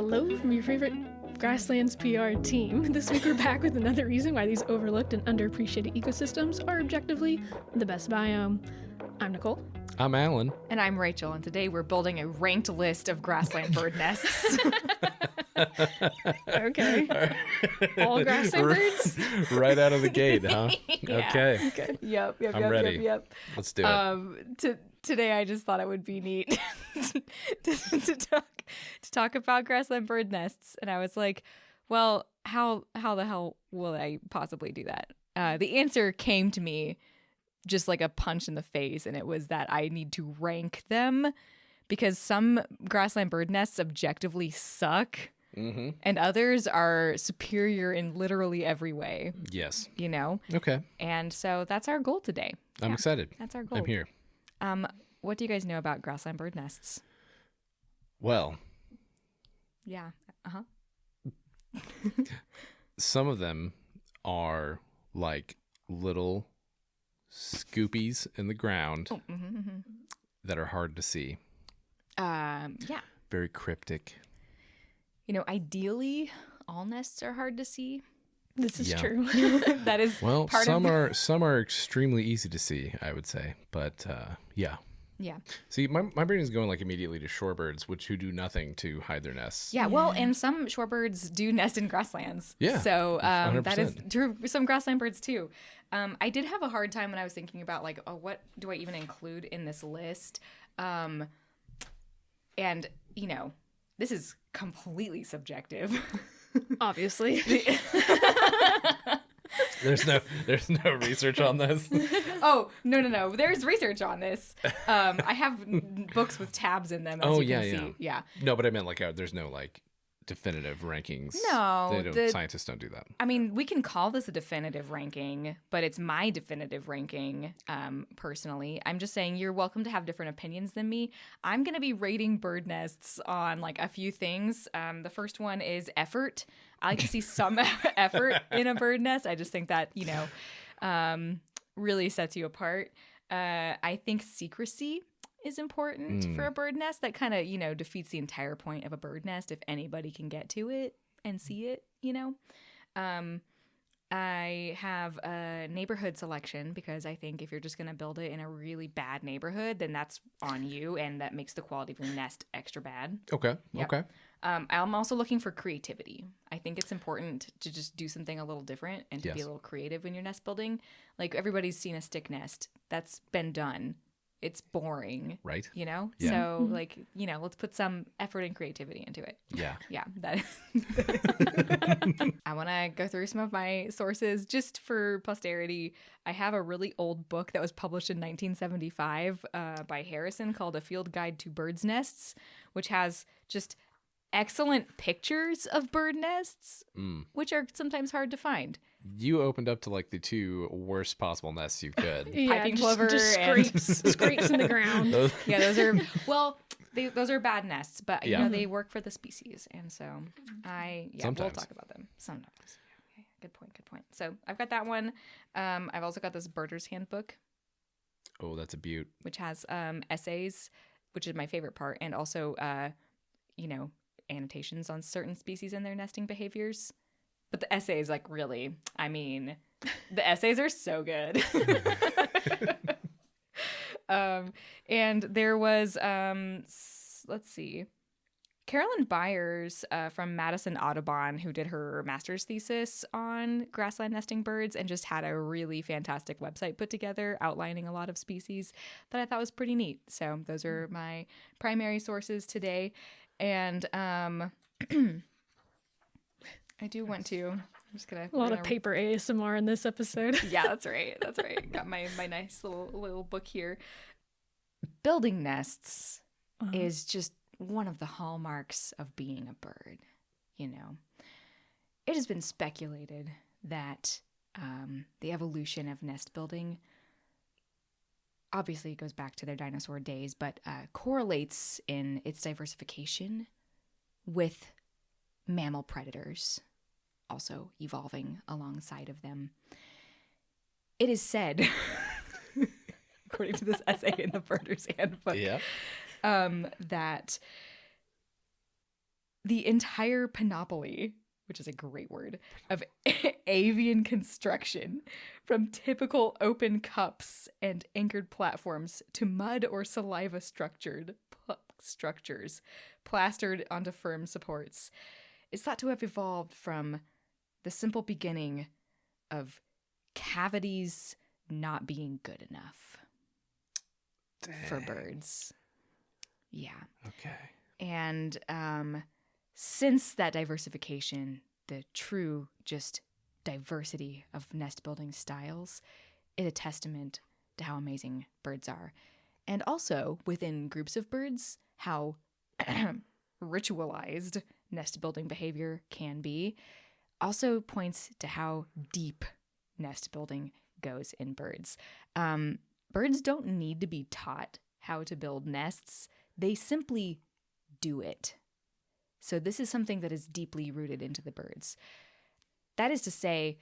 Hello from your favorite Grasslands PR team. This week we're back with another reason why these overlooked and underappreciated ecosystems are objectively the best biome. I'm Nicole. I'm Alan. And I'm Rachel, and today we're building a ranked list of grassland bird nests. Okay. All grassland birds? Right out of the gate, huh? Yeah. Okay. Yep. I'm ready. Let's do it. Today I just thought it would be neat to talk about grassland bird nests, and I was like, well, how the hell will I possibly do that? The answer came to me just like a punch in the face, and it was that I need to rank them because some grassland bird nests objectively suck. Mm-hmm. And others are superior in literally every way. Yes. You know? Okay. And so that's our goal today. I'm excited. That's our goal. I'm here. What do you guys know about grassland bird nests? Well. Yeah. Uh-huh. Some of them are like little scoopies in the ground that are hard to see. Yeah. Very cryptic. You know, ideally, all nests are hard to see. This is true. That is part some of some are extremely easy to see, I would say. But yeah. Yeah. See, my brain is going like immediately to shorebirds, who do nothing to hide their nests. Yeah, well, and some shorebirds do nest in grasslands. Yeah. So that is 100%. true for some grassland birds too. I did have a hard time when I was thinking about like, oh, what do I even include in this list? And you know, this is completely subjective. Obviously. There's no research on this. Oh, no. There's research on this. I have books with tabs in them, as you can see. Yeah. No, but I meant like there's no like definitive rankings. No. Scientists don't do that. I mean, we can call this a definitive ranking, but it's my definitive ranking, personally. I'm just saying you're welcome to have different opinions than me. I'm going to be rating bird nests on like a few things. The first one is effort. I like to see some effort in a bird nest. I just think that, you know, really sets you apart. I think secrecy is important for a bird nest. That kind of, you know, defeats the entire point of a bird nest if anybody can get to it and see it, you know. I have a neighborhood selection because I think if you're just going to build it in a really bad neighborhood, then that's on you, and that makes the quality of your nest extra bad. Okay. Yep. Okay. I'm also looking for creativity. I think it's important to just do something a little different and to be a little creative when you're nest building. Like everybody's seen a stick nest. That's been done. It's boring. Right. You know? Yeah. So like, you know, let's put some effort and creativity into it. Yeah. Yeah. That is I want to go through some of my sources just for posterity. I have a really old book that was published in 1975 by Harrison called A Field Guide to Birds' Nests, which has just excellent pictures of bird nests, which are sometimes hard to find. You opened up to like the two worst possible nests you could. Yeah, Piping plover just scrapes in the ground. Yeah, those are those are bad nests, but you know they work for the species, and so we'll talk about them sometimes. Okay, good point. So I've got that one. I've also got this Birder's Handbook. Oh, that's a beaut. Which has essays, which is my favorite part, and also you know, annotations on certain species and their nesting behaviors. But the essays, like, really, I mean, the essays are so good. And there was, let's see, Carolyn Byers from Madison Audubon, who did her master's thesis on grassland nesting birds and just had a really fantastic website put together outlining a lot of species that I thought was pretty neat. So those are my primary sources today. And I do want to. I'm just gonna A lot of paper ASMR in this episode. Yeah, that's right. Got my nice little book here. Building nests is just one of the hallmarks of being a bird. You know, it has been speculated that the evolution of nest building obviously goes back to their dinosaur days, but correlates in its diversification with mammal predators also evolving alongside of them. It is said, according to this essay in the Birder's Handbook, that the entire panoply, which is a great word, of avian construction, from typical open cups and anchored platforms to mud or saliva structures plastered onto firm supports, is thought to have evolved from the simple beginning of cavities not being good enough for birds. Yeah. Okay. And since that diversification, the true just diversity of nest building styles is a testament to how amazing birds are. And also within groups of birds, how ritualized nest building behavior can be, also points to how deep nest building goes in birds. Birds don't need to be taught how to build nests. They simply do it. So this is something that is deeply rooted into the birds. That is to say,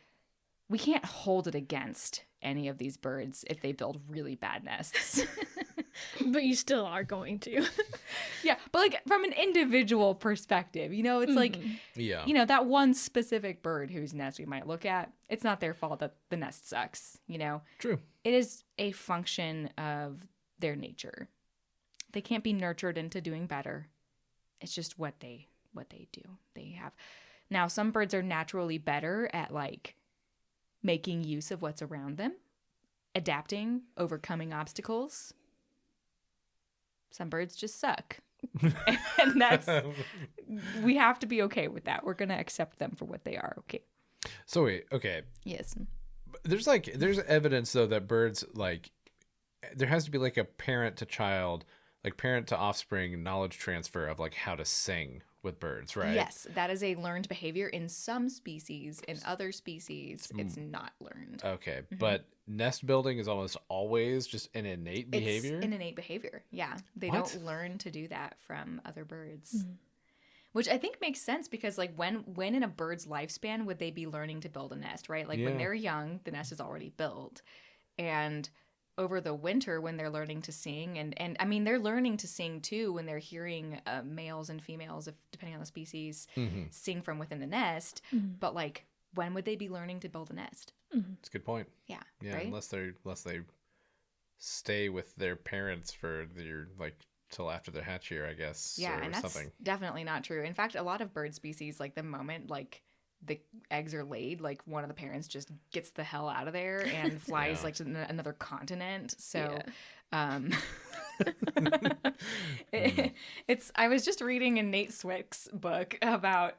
we can't hold it against any of these birds if they build really bad nests. But you still are going to. Yeah, but like from an individual perspective, it's like, Yeah. That one specific bird whose nest we might look at, it's not their fault that the nest sucks, True. It is a function of their nature. They can't be nurtured into doing better. It's just what they do. They have. Now, some birds are naturally better at like making use of what's around them, adapting, overcoming obstacles. Some birds just suck. And that's, we have to be okay with that. We're going to accept them for what they are. Okay. So wait, okay. Yes. There's evidence though that birds, like, there has to be like a parent to child, like parent to offspring knowledge transfer of like how to sing with birds, right? Yes, that is a learned behavior in some species. In other species, it's not learned. Okay, but nest building is almost always just an innate behavior? It's an innate behavior, yeah. They What? don't learn to do that from other birds. Which I think makes sense because like when in a bird's lifespan would they be learning to build a nest, right? Like when Yeah. they're young, the nest is already built. And over the winter when they're learning to sing, and I mean they're learning to sing too when they're hearing males and females, depending on the species, sing from within the nest. But like when would they be learning to build a nest? That's a good point. Yeah, Yeah, right? unless they stay with their parents for till after the hatch year, I guess. Yeah, or and that's something. definitely not true. In fact, a lot of bird species, like the moment like the eggs are laid, like one of the parents just gets the hell out of there and flies Yeah. like to another continent. So, I was just reading in Nate Swick's book about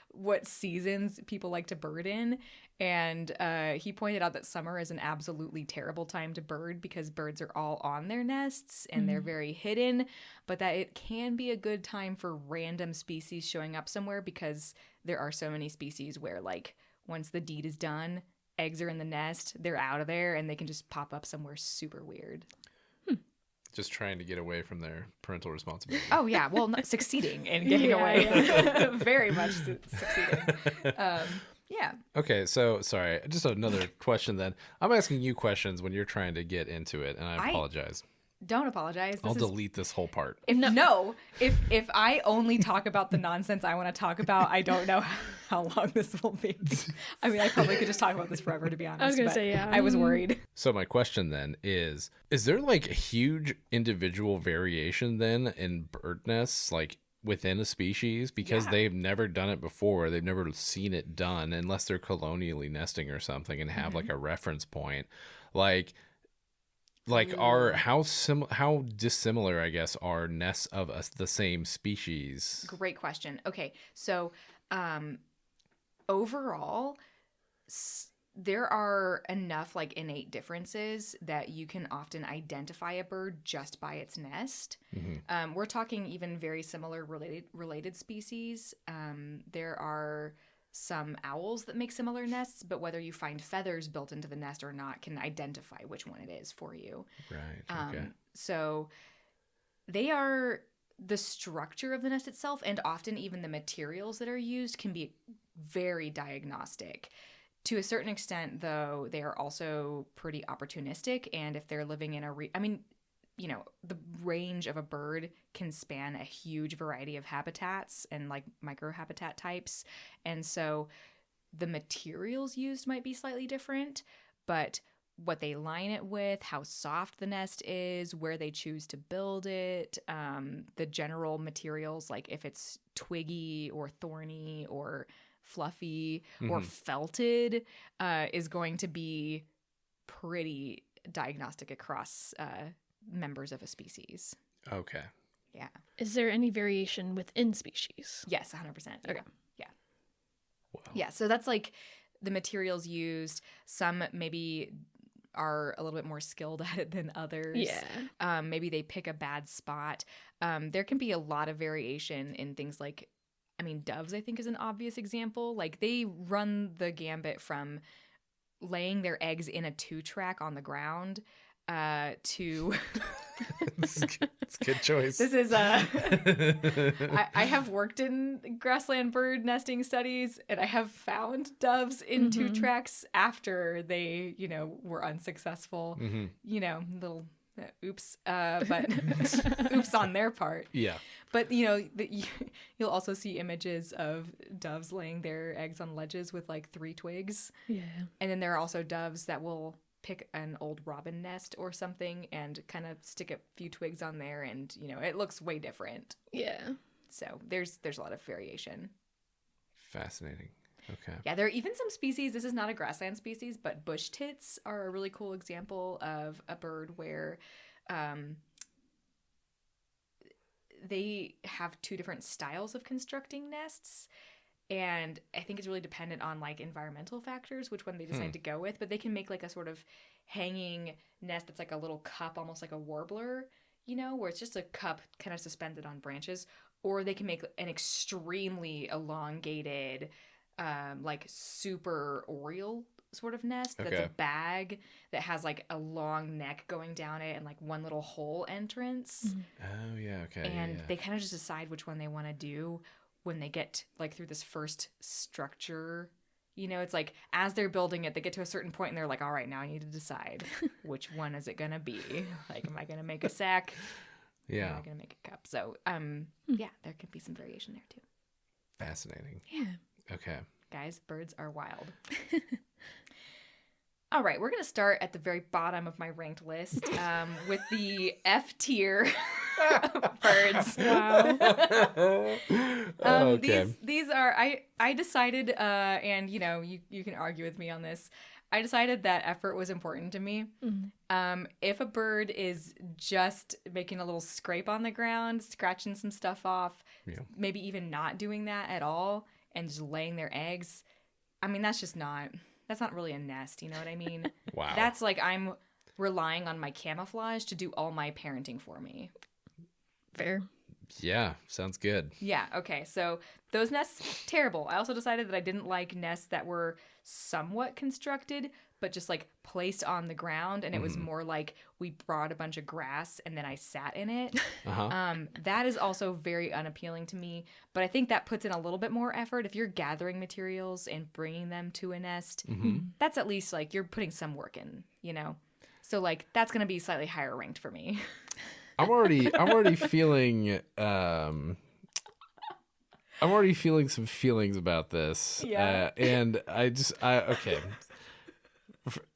what seasons people like to bird in. And he pointed out that summer is an absolutely terrible time to bird because birds are all on their nests and they're very hidden, but that it can be a good time for random species showing up somewhere because there are so many species where like once the deed is done, eggs are in the nest, they're out of there, and they can just pop up somewhere super weird. Just trying to get away from their parental responsibility. Oh yeah, well, not succeeding in getting away. Very much succeeding. Yeah. Okay, so sorry, just another question then. I'm asking you questions when you're trying to get into it, and I apologize. Don't apologize. I'll delete this whole part. If I only talk about the nonsense I want to talk about, I don't know how long this will be. I mean, I probably could just talk about this forever, to be honest. I was gonna but say, yeah. I was worried. So my question then is there like a huge individual variation then in bird nests, like within a species? Because they've never done it before. They've never seen it done unless they're colonially nesting or something and have like a reference point. How dissimilar, I guess, are nests of the same species? Great question. Okay, so overall, there are enough like innate differences that you can often identify a bird just by its nest. We're talking even very similar related species. There are some owls that make similar nests, but whether you find feathers built into the nest or not can identify which one it is for you. Right. Okay. So they are the structure of the nest itself, and often even the materials that are used can be very diagnostic. To a certain extent, though, they are also pretty opportunistic, and if they're living in the range of a bird can span a huge variety of habitats and like microhabitat types. And so the materials used might be slightly different, but what they line it with, how soft the nest is, where they choose to build it, the general materials, like if it's twiggy or thorny or fluffy or felted, is going to be pretty diagnostic across members of a species. Okay. Yeah. Is there any variation within species? Yes, 100%. Yeah. Okay. Yeah. Wow. Yeah. So that's like the materials used. Some maybe are a little bit more skilled at it than others. Yeah. Maybe they pick a bad spot. There can be a lot of variation in things like, I mean, doves, I think, is an obvious example. Like they run the gambit from laying their eggs in a 2-track on the ground to It's a good choice. this is I have worked in grassland bird nesting studies, and I have found doves in 2-tracks after they were unsuccessful. Little oops, but oops on their part. Yeah. But you'll also see images of doves laying their eggs on ledges with like 3 twigs. Yeah. And then there are also doves that will pick an old robin nest or something and kind of stick a few twigs on there, and it looks way different. Yeah. So there's a lot of variation. Fascinating. Okay. Yeah, there are even some species, this is not a grassland species, but bush tits are a really cool example of a bird where they have 2 different styles of constructing nests. And I think it's really dependent on like environmental factors, which one they decide to go with. But they can make like a sort of hanging nest that's like a little cup, almost like a warbler, where it's just a cup kind of suspended on branches. Or they can make an extremely elongated, like super oriole sort of nest that's Okay. a bag that has like a long neck going down it and like one little hole entrance. Oh, yeah. Okay. And yeah. they kind of just decide which one they want to do when they get like through this first structure. It's like as they're building it, they get to a certain point and they're like, all right, now I need to decide which one is it gonna be. Like, am I gonna make a sack? Yeah. Am I gonna make a cup? So yeah, there can be some variation there too. Fascinating. Yeah. Okay. Guys, birds are wild. All right, we're gonna start at the very bottom of my ranked list with the F tier birds. Wow. Okay. These are I decided and you can argue with me on this. I decided that effort was important to me. If a bird is just making a little scrape on the ground, scratching some stuff off, maybe even not doing that at all and just laying their eggs, I mean that's not really a nest, you know what I mean? Wow. That's like I'm relying on my camouflage to do all my parenting for me. Fair. Yeah. Sounds good. Yeah, okay. So those nests, terrible. I also decided that I didn't like nests that were somewhat constructed, but just like placed on the ground. And it was more like we brought a bunch of grass and then I sat in it. That is also very unappealing to me. But I think that puts in a little bit more effort. If you're gathering materials and bringing them to a nest, that's at least like you're putting some work in, So like that's going to be slightly higher ranked for me. I'm already feeling some feelings about this. Yeah. And okay.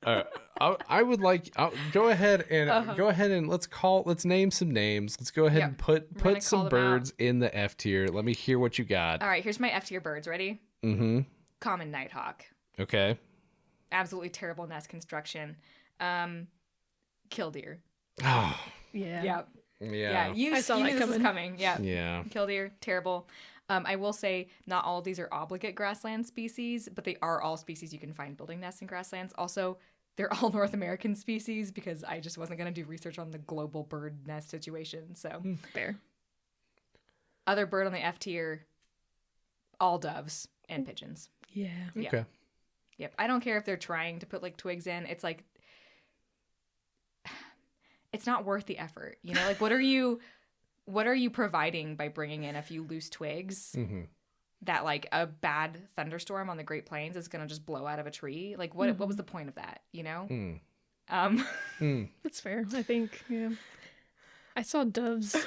I would like go ahead and let's name some names. Let's go ahead and put call some them birds in the F tier. Let me hear what you got. All right, here's my F tier birds. Ready? Common nighthawk. Okay. Absolutely terrible nest construction. Killdeer. Oh. Yeah. Yep. Yeah. You saw knew that this was coming. coming. Yeah. Yeah. Killdeer, terrible. I will say not all of these are obligate grassland species, but they are all species you can find building nests in grasslands. Also, they're all North American species because I just wasn't going to do research on the global bird nest situation. So Fair. Other bird on the F tier, all doves and pigeons. Yeah. Yeah. Okay. Yep. I don't care if they're trying to put like twigs in. It's like, it's not worth the effort. Like what are you providing by bringing in a few loose twigs that like a bad thunderstorm on the Great Plains is going to just blow out of a tree? Like what was the point of that? That's fair. I think, yeah. I saw doves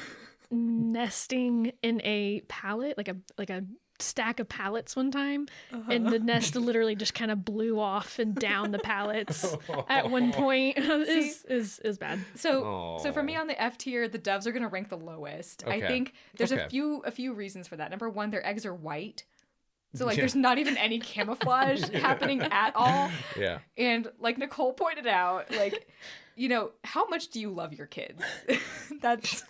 nesting in a pallet, like a stack of pallets one time, and the nest literally just kind of blew off and down the pallets at one point. is bad. So for me on the F tier, the doves are going to rank the lowest. I Okay. think there's Okay. a few reasons for that. Number one, their eggs are white. So like there's not even any camouflage happening at all. Yeah. And like Nicole pointed out, like, you know, how much do you love your kids? That's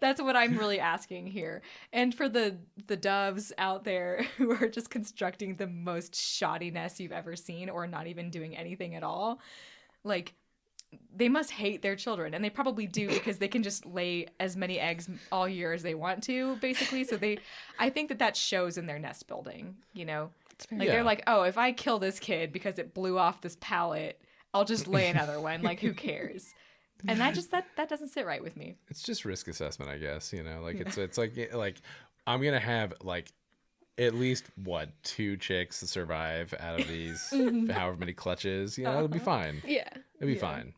what I'm really asking here. And for the doves out there who are just constructing the most shoddy nest you've ever seen or not even doing anything at all, like they must hate their children, and they probably do because they can just lay as many eggs all year as they want to, basically. So I think that shows in their nest building, you know? Like they're like, oh, if I kill this kid because it blew off this pallet, I'll just lay another one. Like, who cares? And that doesn't sit right with me. It's just risk assessment, I guess. You know, like it's like I'm gonna have like at least 2 chicks to survive out of these however many clutches. You know, it'll be fine. Yeah. It'll be fine.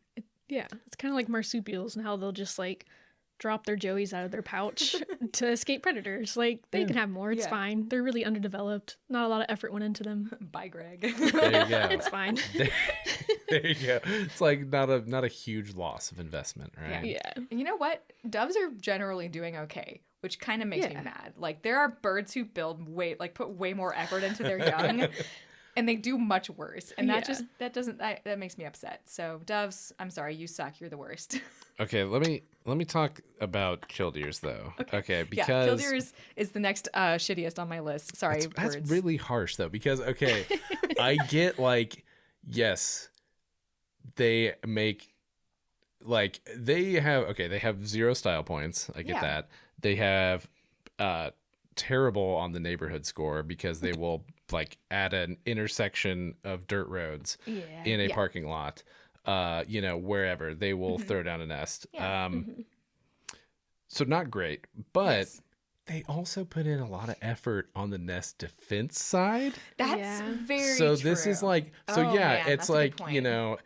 Yeah. It's kind of like marsupials and how they'll just like drop their joeys out of their pouch to escape predators. Like they can have more. It's fine. They're really underdeveloped. Not a lot of effort went into them. Bye, Greg. There you go. It's fine. There you go. It's like not a huge loss of investment, right? Yeah. And you know what? Doves are generally doing okay, which kind of makes me mad. Like there are birds who put way more effort into their young, and they do much worse. And that makes me upset. So doves, I'm sorry, you suck. You're the worst. Okay, let me talk about killdeers though. Okay, because killdeer is the next shittiest on my list. Sorry, that's birds. really harsh though, because okay, I get like yes, they make like they have 0 style points. I get that. They have terrible on the neighborhood score because they will like at an intersection of dirt roads in a parking lot, you know, wherever they will throw down a nest. So not great, but they also put in a lot of effort on the nest defense side. That's very so true. This is like it's like, you know,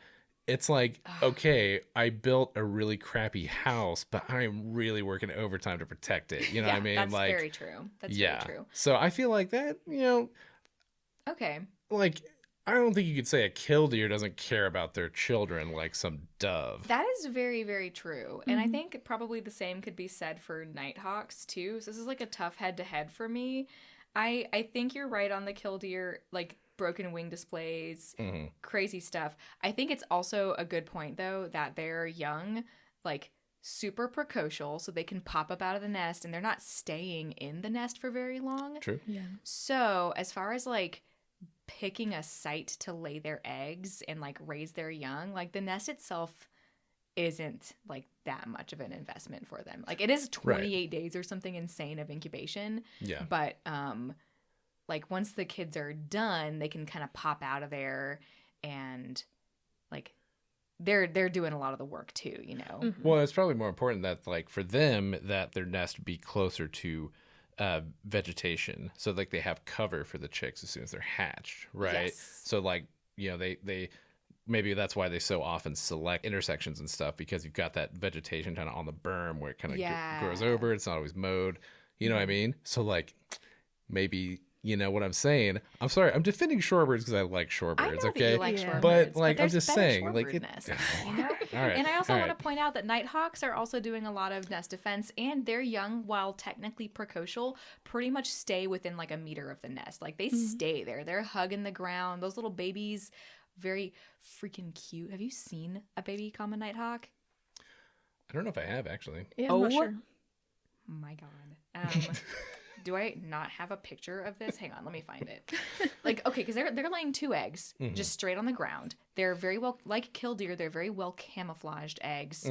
it's like, okay, I built a really crappy house, but I'm really working overtime to protect it. You know what I mean? That's like very true. That's very true. So I feel like that, you know, okay. Like I don't think you could say a killdeer doesn't care about their children like some dove. That is very, very true. And I think probably the same could be said for nighthawks too. So this is like a tough head-to-head for me. I think you're right on the killdeer, like broken wing displays, crazy stuff. I think it's also a good point though that they're young, like super precocial, so they can pop up out of the nest and they're not staying in the nest for very long. True. Yeah. So as far as like picking a site to lay their eggs and like raise their young, like the nest itself isn't like that much of an investment for them. Like it is 28 days or something insane of incubation. Yeah. But like once the kids are done, they can kind of pop out of there and like they're doing a lot of the work too, you know. Well, it's probably more important that like for them that their nest be closer to vegetation, so like they have cover for the chicks as soon as they're hatched, right? Yes. So like, you know, they maybe that's why they so often select intersections and stuff, because you've got that vegetation kind of on the berm where it kind of grows over. It's not always mowed, you know what I mean? So like maybe, you know what I'm saying? I'm sorry, I'm defending shorebirds because I like shorebirds. I know Okay, that you like shorebirds, but like I'm there's just better saying, like shorebird it. nests, you know? All right, And I also all want right. to point out that nighthawks are also doing a lot of nest defense, and their young, while technically precocial, pretty much stay within like a meter of the nest. Like they stay there. They're hugging the ground. Those little babies, very freaking cute. Have you seen a baby common nighthawk? I don't know if I have actually. Yeah, I'm not sure. My God. Do I not have a picture of this? Hang on, let me find it. Like, okay, because they're laying 2 eggs just straight on the ground. They're very well, like killdeer, they're very well camouflaged eggs.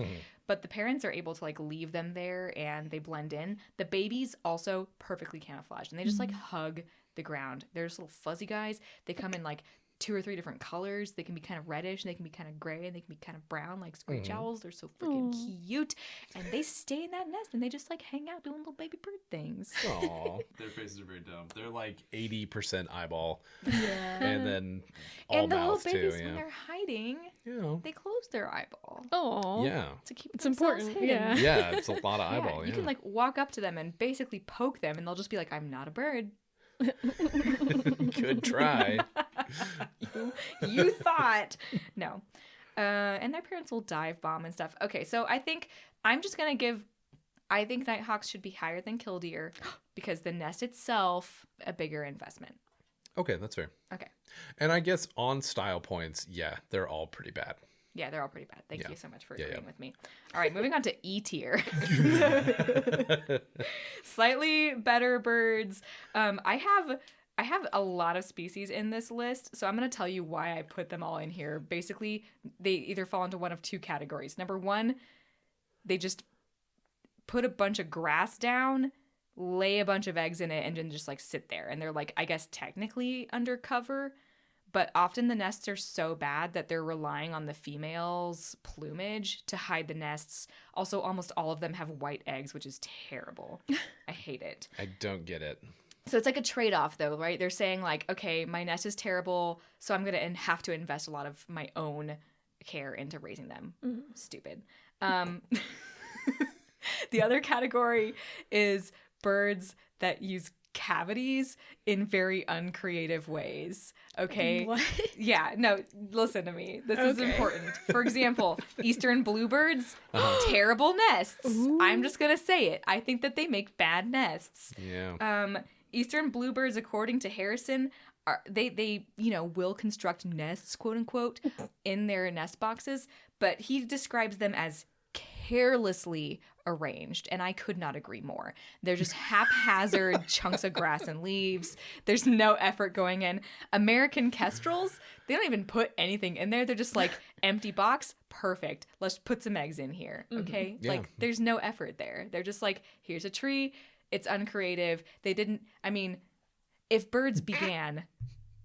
But the parents are able to like leave them there and they blend in. The babies also perfectly camouflaged and they just like hug the ground. They're just little fuzzy guys. They come in like 2 or 3 different colors. They can be kind of reddish, and they can be kind of gray, and they can be kind of brown, like screech owls. They're so freaking cute. And they stay in that nest, and they just like hang out doing little baby bird things. Aw. Their faces are very dumb. They're like 80% eyeball. Yeah. And then all and the little mouth babies, too. when Yeah. they're hiding, they close their eyeball Oh. Yeah. to keep It's themselves important. hidden. Yeah. Yeah, it's a lot of eyeball. Yeah. You can like walk up to them and basically poke them, and they'll just be like, "I'm not a bird." Good try. You thought. No. And their parents will dive bomb and stuff. Okay, so I think I'm just going to give... I think nighthawks should be higher than killdeer because the nest itself, a bigger investment. Okay, that's fair. Okay. And I guess on style points, yeah, they're all pretty bad. Yeah, they're all pretty bad. Thank Yeah. you so much for Yeah, agreeing yeah. with me. All right, moving on to E tier. Slightly better birds. I have a lot of species in this list, so I'm going to tell you why I put them all in here. Basically, they either fall into one of 2 categories. Number 1, they just put a bunch of grass down, lay a bunch of eggs in it, and then just like sit there. And they're like, I guess technically undercover, but often the nests are so bad that they're relying on the female's plumage to hide the nests. Also, almost all of them have white eggs, which is terrible. I hate it. I don't get it. So it's like a trade-off, though, right? They're saying like, okay, my nest is terrible, so I'm going to have to invest a lot of my own care into raising them. Stupid. The other category is birds that use cavities in very uncreative ways. Okay. What? Yeah, no, listen to me. This is important. For example, eastern bluebirds, terrible nests. Ooh. I'm just gonna say it. I think that they make bad nests. Yeah. Eastern bluebirds, according to Harrison, they will construct nests, quote unquote, in their nest boxes, but he describes them as carelessly arranged, and I could not agree more. They're just haphazard chunks of grass and leaves. There's no effort going in. American kestrels, they don't even put anything in there. They're just like, empty box, perfect. Let's put some eggs in here, okay? Yeah. Like, there's no effort there. They're just like, here's a tree. It's uncreative. If birds began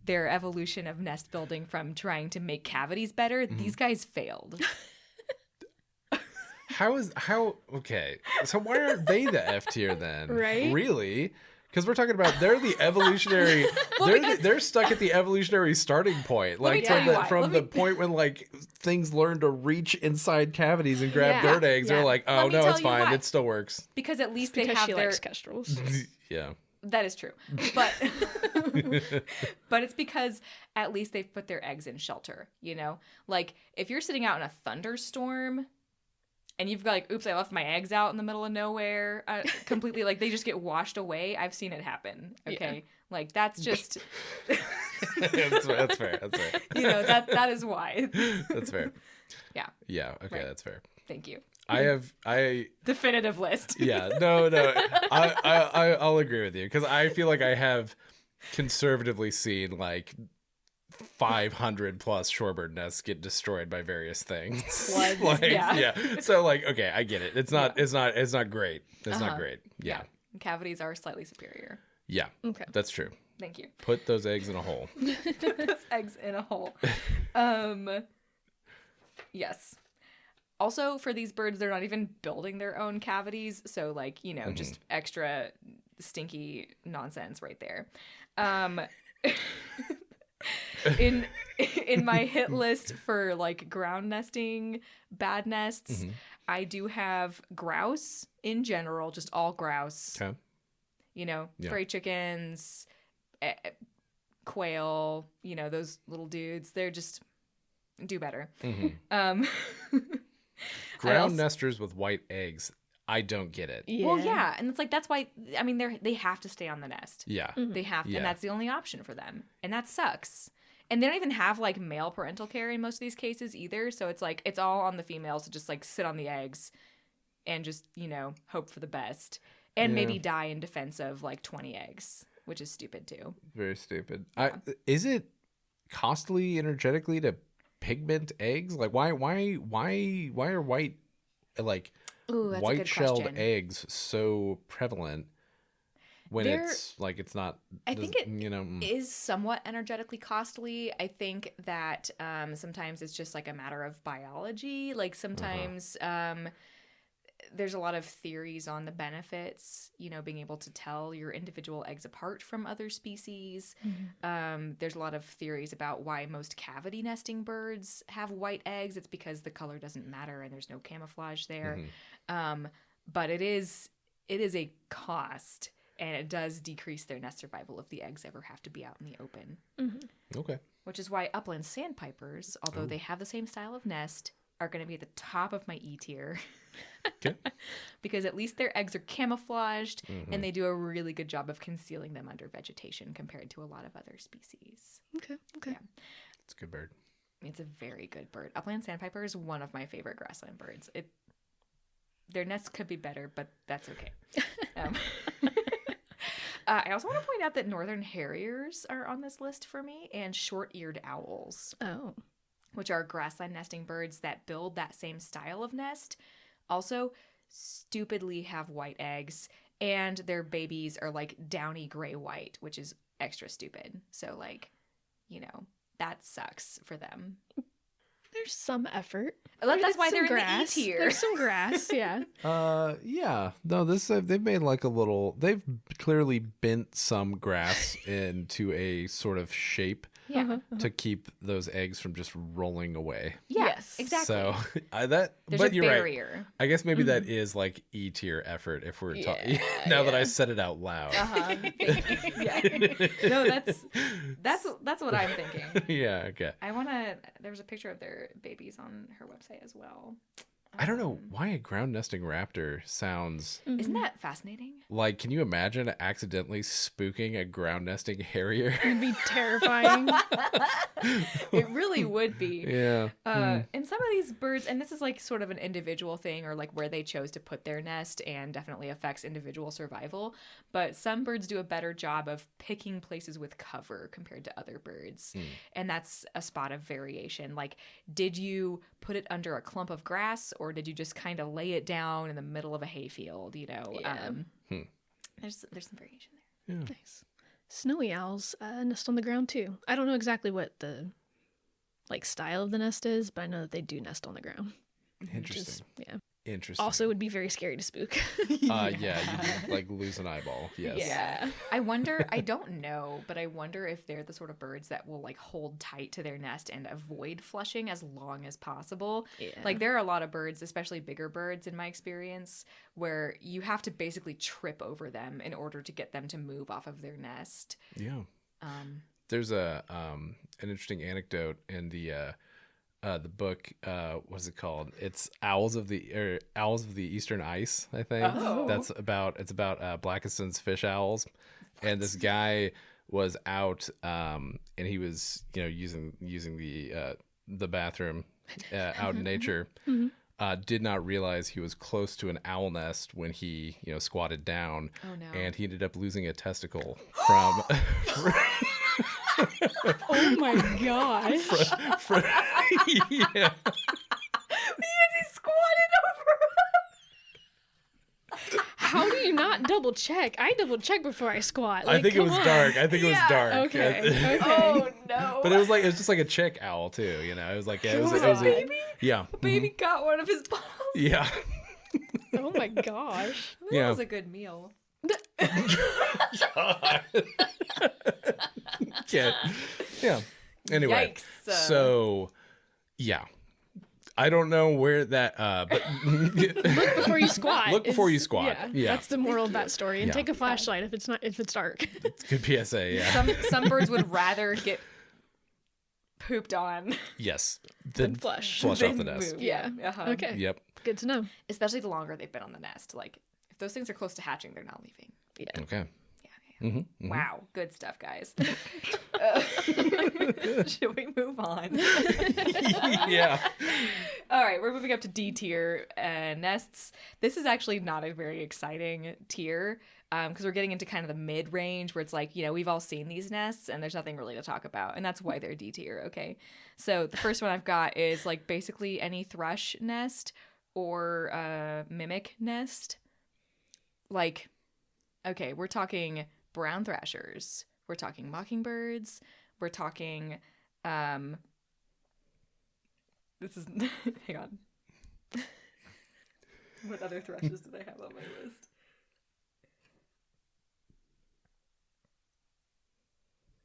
their evolution of nest building from trying to make cavities better, these guys failed. Okay, so why aren't they the F tier then? Right? Really? Because we're talking about they're the evolutionary. They're stuck at the evolutionary starting point, like from the point when like things learn to reach inside cavities and grab dirt eggs. They're like, oh no, it's fine, it still works. Because at least Because they have she their. likes kestrels. Yeah. That is true, but but it's because at least they've put their eggs in shelter. You know, like if you're sitting out in a thunderstorm. And you've got like, oops, I left my eggs out in the middle of nowhere completely. Like, they just get washed away. I've seen it happen. Okay. Yeah. Like, that's just. that's fair. That's fair. You know, that is why. That's fair. Yeah. Yeah. Okay. Right. That's fair. Thank you. Definitive list. Yeah. No. I'll agree with you because I feel like I have conservatively seen like 500 plus shorebird nests get destroyed by various things. Yeah. So like, okay, I get it. It's not great. It's not great. Yeah. Cavities are slightly superior. Yeah. Okay. That's true. Thank you. Put those eggs in a hole. Put those eggs in a hole. Yes. Also, for these birds, they're not even building their own cavities. So like, you know, just extra stinky nonsense right there. In my hit list for like ground nesting bad nests, I do have grouse in general, just all grouse. Okay. You know, prairie chickens, quail, you know, those little dudes, they're just do better. Ground nesters with white eggs, I don't get it. Yeah. Well, yeah, and it's like that's why I mean they have to stay on the nest. Yeah. They have to, and that's the only option for them. And that sucks. And they don't even have like male parental care in most of these cases either, so it's like it's all on the females to just like sit on the eggs and just, you know, hope for the best and maybe die in defense of like 20 eggs, which is stupid too. Very stupid. Is it costly energetically to pigment eggs? Like why are white like white shelled eggs so prevalent? when They're- it's like it's not. I think it you know. is somewhat energetically costly. I think that sometimes it's just like a matter of biology. Like sometimes there's a lot of theories on the benefits, you know, being able to tell your individual eggs apart from other species. There's a lot of theories about why most cavity nesting birds have white eggs. It's because the color doesn't matter and there's no camouflage there. But it is a cost, and it does decrease their nest survival if the eggs ever have to be out in the open. Okay. Which is why upland sandpipers, although they have the same style of nest, are going to be at the top of my E tier. Okay. Because at least their eggs are camouflaged, and they do a really good job of concealing them under vegetation compared to a lot of other species. Okay. Yeah. It's a good bird. It's a very good bird. Upland sandpiper is one of my favorite grassland birds. Their nests could be better, but that's okay. I also want to point out that northern harriers are on this list for me, and short-eared owls, Oh. which are grassland nesting birds that build that same style of nest, also stupidly have white eggs, and their babies are like downy gray white, which is extra stupid. So like, you know, that sucks for them. There's some effort. That's why they're grass. in the E tier. There's some grass, yeah. Yeah. No, they've made like a little. They've clearly bent some grass into a sort of shape Yeah. to keep those eggs from just rolling away. Yeah, Yes. exactly. So There's but a you're right. barrier. I guess maybe that is like E tier effort if we're talking. Now that I said it out loud. Yeah. No, that's what I'm thinking. Yeah. Okay. There's a picture of their babies on her website as well. I don't know why a ground nesting raptor sounds Isn't that fascinating? like. Can you imagine accidentally spooking a ground nesting harrier? It'd be terrifying. It really would be. Yeah. And some of these birds, and this is like sort of an individual thing or like where they chose to put their nest and definitely affects individual survival. But some birds do a better job of picking places with cover compared to other birds. And that's a spot of variation. Like, did you put it under a clump of grass or did you just kind of lay it down in the middle of a hayfield? You know, Yeah. there's some variation there. Nice. Snowy owls nest on the ground too. I don't know exactly what the style of the nest is, but I know that they do nest on the ground. Interesting. Yeah. Interesting. Also would be very scary to spook. yeah, you do, like lose an eyeball. Yes. Yeah. I don't know, but I wonder if they're the sort of birds that will like hold tight to their nest and avoid flushing as long as possible. Yeah. Like there are a lot of birds, especially bigger birds in my experience, where you have to basically trip over them in order to get them to move off of their nest. Yeah. There's an interesting anecdote in the book. What is it called? It's Owls of the Eastern Ice, I think. Oh. It's about Blackiston's fish owls. And this guy was out and he was, you know, using the bathroom out in nature. Did not realize he was close to an owl nest when he, you know, squatted down. Oh no. And he ended up losing a testicle from Oh my gosh. yeah. Because he squatted over. How do you not double check? I double check before I squat. I think it was dark. I think it was Yeah. dark. Okay. Okay. Oh no. But it was just like a chick owl too, you know. It was like it was a baby? yeah. Baby got one of his balls. Yeah. Oh my gosh. That Yeah. was a good meal. Yeah. Anyway. Yikes. So yeah. I don't know where that but Look before you squat. Look before you squat. Yeah. That's the moral of that story. And Yeah. take a flashlight if it's dark. good PSA, yeah. Some birds would rather get pooped on Yes. Then flush. Flush off the than nest. move. Yeah. Uh-huh. Okay. Yep. Good to know. Especially the longer they've been on the nest. Like if those things are close to hatching, they're not leaving. Yeah. Okay. Yeah. Wow, good stuff, guys. Should we move on? Yeah. All right, we're moving up to D tier nests. This is actually not a very exciting tier because we're getting into kind of the mid range where it's like, you know, we've all seen these nests and there's nothing really to talk about. And that's why they're D tier. Okay. So the first one I've got is like basically any thrush nest or mimic nest. Like Okay, we're talking brown thrashers. We're talking mockingbirds. We're talking this is hang on. What other thrushes did I have on my list?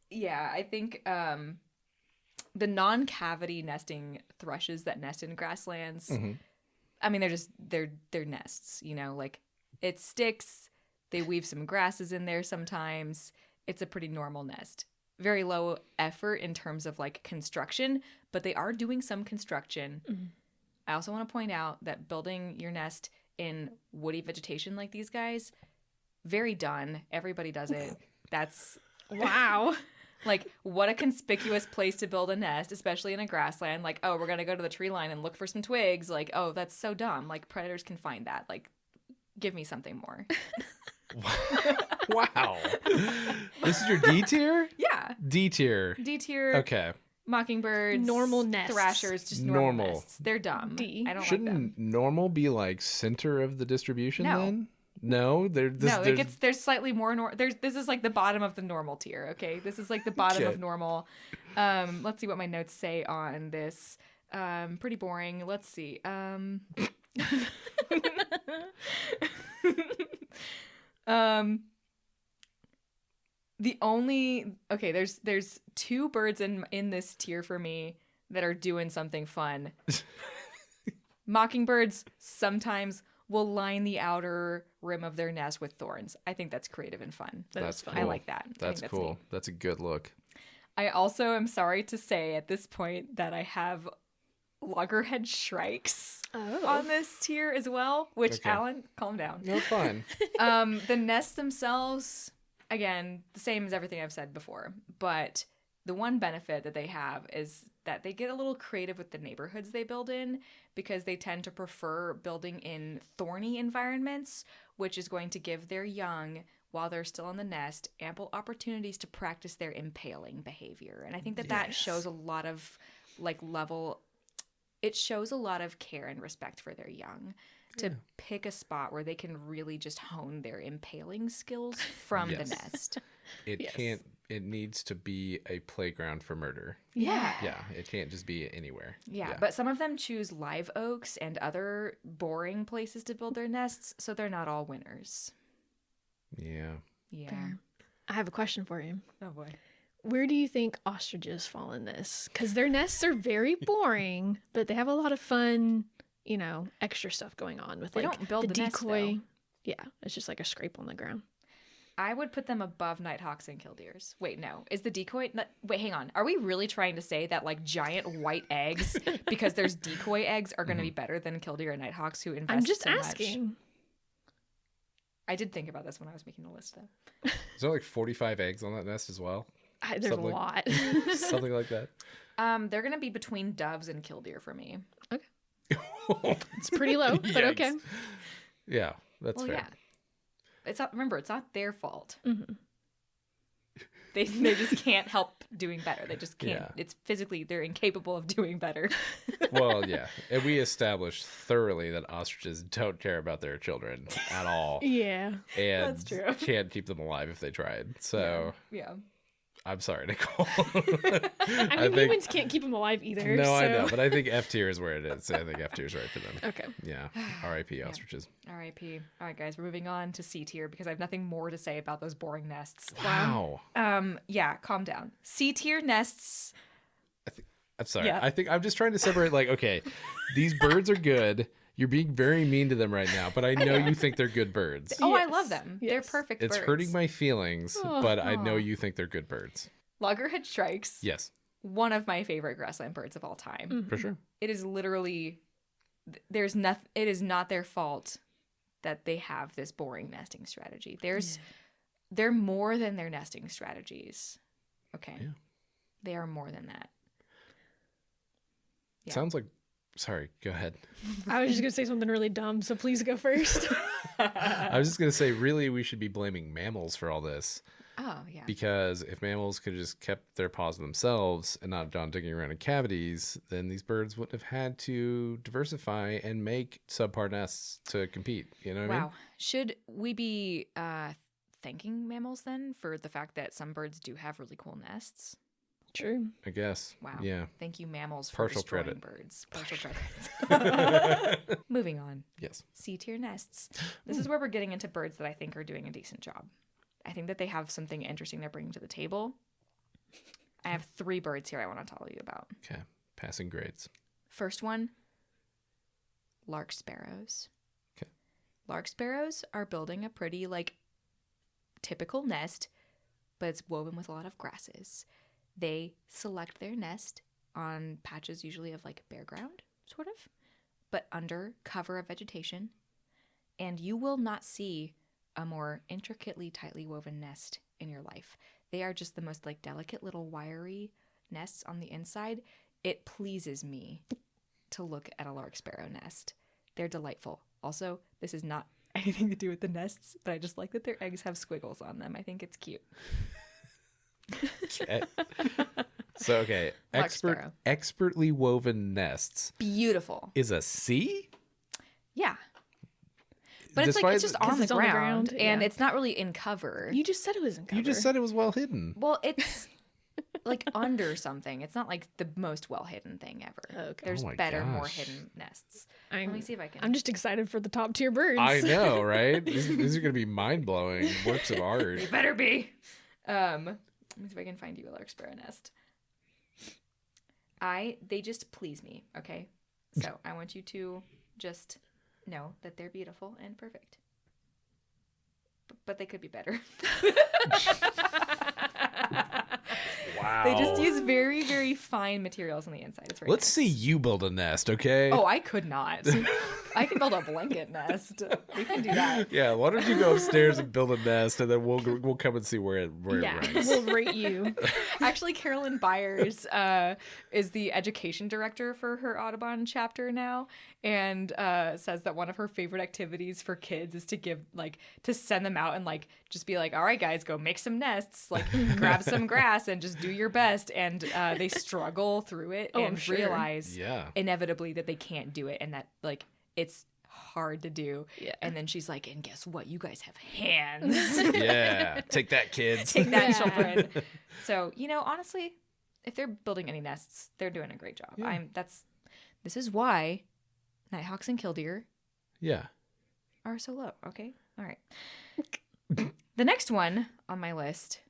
Yeah, I think the non-cavity nesting thrushes that nest in grasslands. Mhm. I mean, they're nests, you know, like it sticks. They weave some grasses in there sometimes. It's a pretty normal nest. Very low effort in terms of like construction, but they are doing some construction. Mhm. I also want to point out that building your nest in woody vegetation like these guys, very done. Everybody does it. That's Wow. like, what a conspicuous place to build a nest, especially in a grassland. Like, oh, we're going to go to the tree line and look for some twigs. Like, oh, that's so dumb. Like, predators can find that. Like, give me something more. Wow. This is your D tier? Yeah. D tier. D tier. Okay. Mockingbirds. Normal nests. Thrashers. Just normal nests. They're dumb. D. I don't Shouldn't like them. normal be like center of the distribution No. then? No, There's slightly more. This is like the bottom of the normal tier. Okay, this is like the bottom Okay. of normal. Let's see what my notes say on this. Pretty boring. Let's see. There's two birds in this tier for me that are doing something fun. Mockingbirds sometimes will line the outer rim of their nest with thorns. I think that's creative and fun. That's cool. I like that. That's cool. Neat. That's a good look. I also am sorry to say at this point that I have loggerhead shrikes on this tier as well, which, Okay. Alan, calm down. No, it's fine. The nests themselves, again, the same as everything I've said before, but the one benefit that they have is that they get a little creative with the neighborhoods they build in, because they tend to prefer building in thorny environments, which is going to give their young, while they're still in the nest, ample opportunities to practice their impaling behavior. And I think that shows a lot of it shows a lot of care and respect for their young to pick a spot where they can really just hone their impaling skills from the nest. It needs to be a playground for murder. Yeah. Yeah, it can't just be anywhere. Yeah, but some of them choose live oaks and other boring places to build their nests, so they're not all winners. Yeah. Yeah. Fair. I have a question for you. Oh boy. Where do you think ostriches fall in this? Because their nests are very boring, but they have a lot of fun, extra stuff going on with They like don't build the the nest, decoy. though. Yeah, it's just like a scrape on the ground. I would put them above nighthawks and killdeers. Wait, no. Is the decoy... Wait, hang on. Are we really trying to say that, like, giant white eggs, because there's decoy eggs, are going to be better than killdeer and nighthawks who invest I'm just so much? asking. I did think about this when I was making the list, though. Is there like 45 eggs on that nest as well? There's Something- a lot. Something like that. They're going to be between doves and killdeer for me. It's pretty low, but Yikes. okay. Yeah, that's Well, fair. yeah. It's not. Remember, it's not their fault. Mhm. They just can't help doing better. They just can't. Yeah. It's physically, they're incapable of doing better. Well, yeah. And we established thoroughly that ostriches don't care about their children at all. Yeah. And That's true. can't keep them alive if they tried. So Yeah. I'm sorry, Nicole. I mean, humans can't keep them alive either. No, so. I know, but I think F tier is where it is. I think F tier is right for them. Okay. Yeah. R.I.P. ostriches. R.I.P. All right, guys, we're moving on to C tier because I have nothing more to say about those boring nests. Wow. Yeah, calm down. C tier nests. I'm sorry. Yeah. I think I'm just trying to separate, like, okay, these birds are good. You're being very mean to them right now, but I know you think they're good birds. Oh, I Yes, love them. They're yes. perfect It's birds. hurting my feelings, but I know you think they're good birds. Loggerhead shrikes. Yes, One of my favorite grassland birds of all time. for sure. It is literally there's nothing. It is not their fault that they have this boring nesting strategy. They're more than their nesting strategies. Okay, Yeah. they are more than that. Yeah. Sounds like. Sorry, go ahead. I was just going to say something really dumb, so please go first. I was just going to say, really, we should be blaming mammals for all this. Oh yeah. Because if mammals could have just kept their paws to themselves and not gone digging around in cavities, then these birds wouldn't have had to diversify and make subpar nests to compete. You know what I mean? Wow. Should we be thanking mammals then for the fact that some birds do have really cool nests. True. I guess. Wow. Yeah. Thank you, mammals, for Partial destroying credit. birds. Partial credit. Moving on. Yes. C-tier nests. This is where we're getting into birds that I think are doing a decent job. I think that they have something interesting they're bringing to the table. I have 3 birds here I want to tell you about. Okay. Passing grades. First one, lark sparrows. Okay. Lark sparrows are building a pretty, like, typical nest, but it's woven with a lot of grasses. They select their nest on patches usually of, like, bare ground, sort of, but under cover of vegetation. And you will not see a more intricately, tightly woven nest in your life. They are just the most, like, delicate little wiry nests on the inside. It pleases me to look at a lark sparrow nest. They're delightful. Also, this is not anything to do with the nests, but I just like that their eggs have squiggles on them. I think it's cute. Okay. So, okay. Lark sparrow. Expertly woven nests Beautiful. is a C? Yeah. But it's like, it's just on the it's on the ground, ground, and yeah. it's not really in cover. You just said it was in cover. You just said it was well hidden. Well, it's like under something. It's not like the most well hidden thing ever. Okay. There's Oh my better, more gosh. hidden nests. I'm, Let me see if I can. I'm just excited for the top tier birds. I know, right? These are going to be mind blowing works of art. They better be. Let me see if I can find you a lark sparrow nest. They just please me, okay? So I want you to just know that they're beautiful and perfect. But they could be better. Wow. They just use very, very fine materials on the inside. It's very Let's nice. see you build a nest, okay? Oh, I could not. I can build a blanket nest. We can do that. Yeah, why don't you go upstairs and build a nest, and then we'll come and see where it Yeah, ranks. we'll rate you. Actually, Carolyn Byers is the education director for her Audubon chapter now, and says that one of her favorite activities for kids is to send them out and just be like, all right, guys, go make some nests, grab some grass and just do your best. And they struggle through it Oh, I'm and sure. realize Yeah. inevitably that they can't do it and that it's hard to do. Yeah. And then she's like, and guess what? You guys have hands. Yeah. Take that, kids. Take that, Yeah. children. So, honestly, if they're building any nests, they're doing a great job. Yeah. This is why nighthawks and killdeer Yeah. are so low. Okay. All right. The next one on my list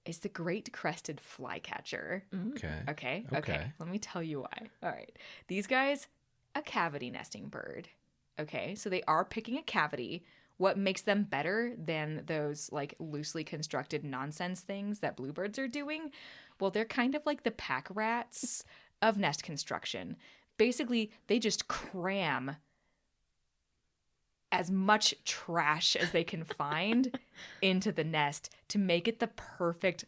is the great crested flycatcher. Okay. Okay. Let me tell you why. All right. These guys, a cavity nesting bird. Okay. So they are picking a cavity. What makes them better than those loosely constructed nonsense things that bluebirds are doing? Well, they're kind of like the pack rats of nest construction. Basically, they just cram as much trash as they can find into the nest to make it the perfect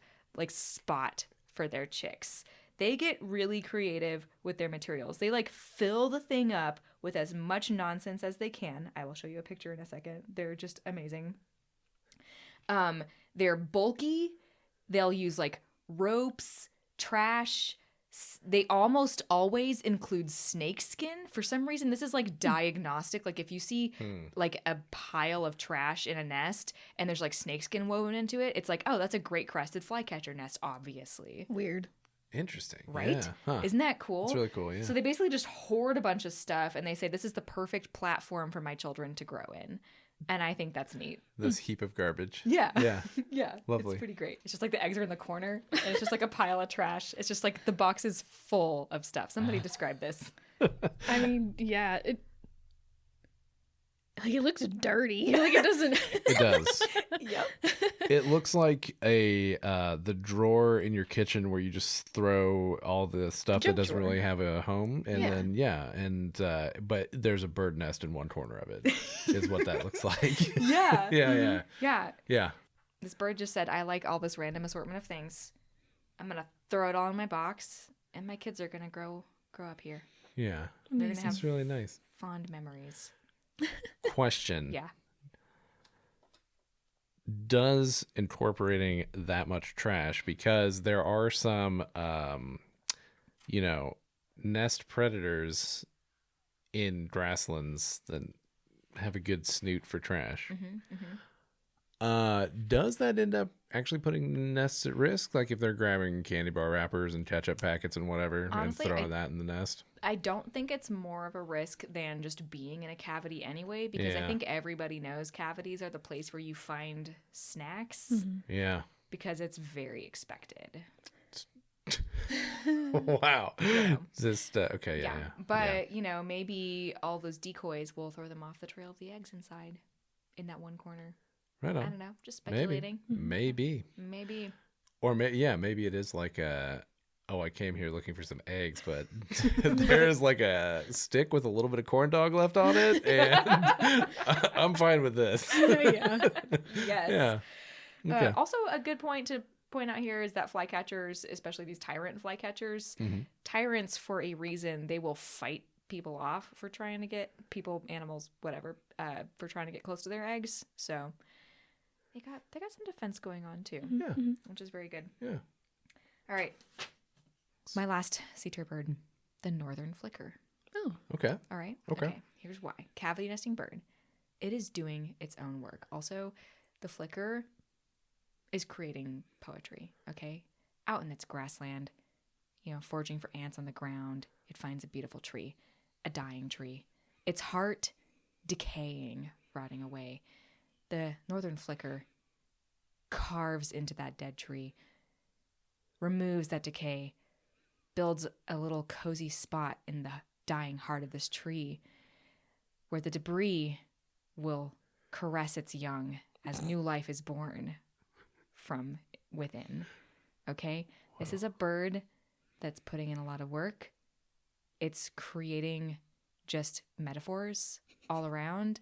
spot for their chicks. They get really creative with their materials. They fill the thing up with as much nonsense as they can. I will show you a picture in a second. They're just amazing. They're bulky. They'll use ropes, trash. They almost always include snake skin. For some reason, this is diagnostic. If you see a pile of trash in a nest and there's snake skin woven into it, it's oh, that's a great crested flycatcher nest, obviously. Weird. Interesting. Right? Yeah. Huh. Isn't that cool? It's really cool, yeah. So they basically just hoard a bunch of stuff and they say, this is the perfect platform for my children to grow in. And I think that's neat. This heap of garbage. Yeah. Yeah. Yeah. Lovely. It's pretty great. It's just the eggs are in the corner and it's just a pile of trash. It's just the box is full of stuff. Somebody describe this. I mean, yeah, it looks dirty. It doesn't. It does. Yep. It looks like the drawer in your kitchen where you just throw all the stuff Junk that doesn't drawer. really have a home, and Yeah. then but there's a bird nest in one corner of it. Is what that looks like. Yeah. Yeah. Yeah. This bird just said, I like all this random assortment of things. I'm going to throw it all in my box and my kids are going to grow up here. Yeah. They're going to have It's really nice. fond memories. Question. Yeah. Does incorporating that much trash, because there are some nest predators in grasslands that have a good snoot for trash. Does that end up actually putting nests at risk? Like if they're grabbing candy bar wrappers and ketchup packets and whatever Honestly, and throwing that in the nest? I don't think it's more of a risk than just being in a cavity anyway, because I think everybody knows cavities are the place where you find snacks Yeah. because it's very expected. Wow. Yeah. Just okay. Yeah. But maybe all those decoys will throw them off the trail of the eggs inside in that one corner. Right on. I don't know. Just speculating. Maybe. Or maybe it is like I came here looking for some eggs, but there's like a stick with a little bit of corn dog left on it, and I'm fine with this. Yeah. Yes. Yeah. Okay. Also, a good point to point out here is that flycatchers, especially these tyrant flycatchers, tyrants for a reason, they will fight people off for trying to get people, animals, whatever, for trying to get close to their eggs. So they got some defense going on too. Yeah. Which is very good. Yeah. All right. My last sea turd, the northern flicker. Oh. Okay. All right. Okay. Here's why. Cavity nesting bird. It is doing its own work. Also, the flicker is creating poetry. Okay. Out in its grassland, foraging for ants on the ground, it finds a beautiful tree, a dying tree. Its heart decaying, rotting away. The northern flicker carves into that dead tree, removes that decay, builds a little cozy spot in the dying heart of this tree where the debris will caress its young as new life is born from within. Okay? This is a bird that's putting in a lot of work. It's creating just metaphors all around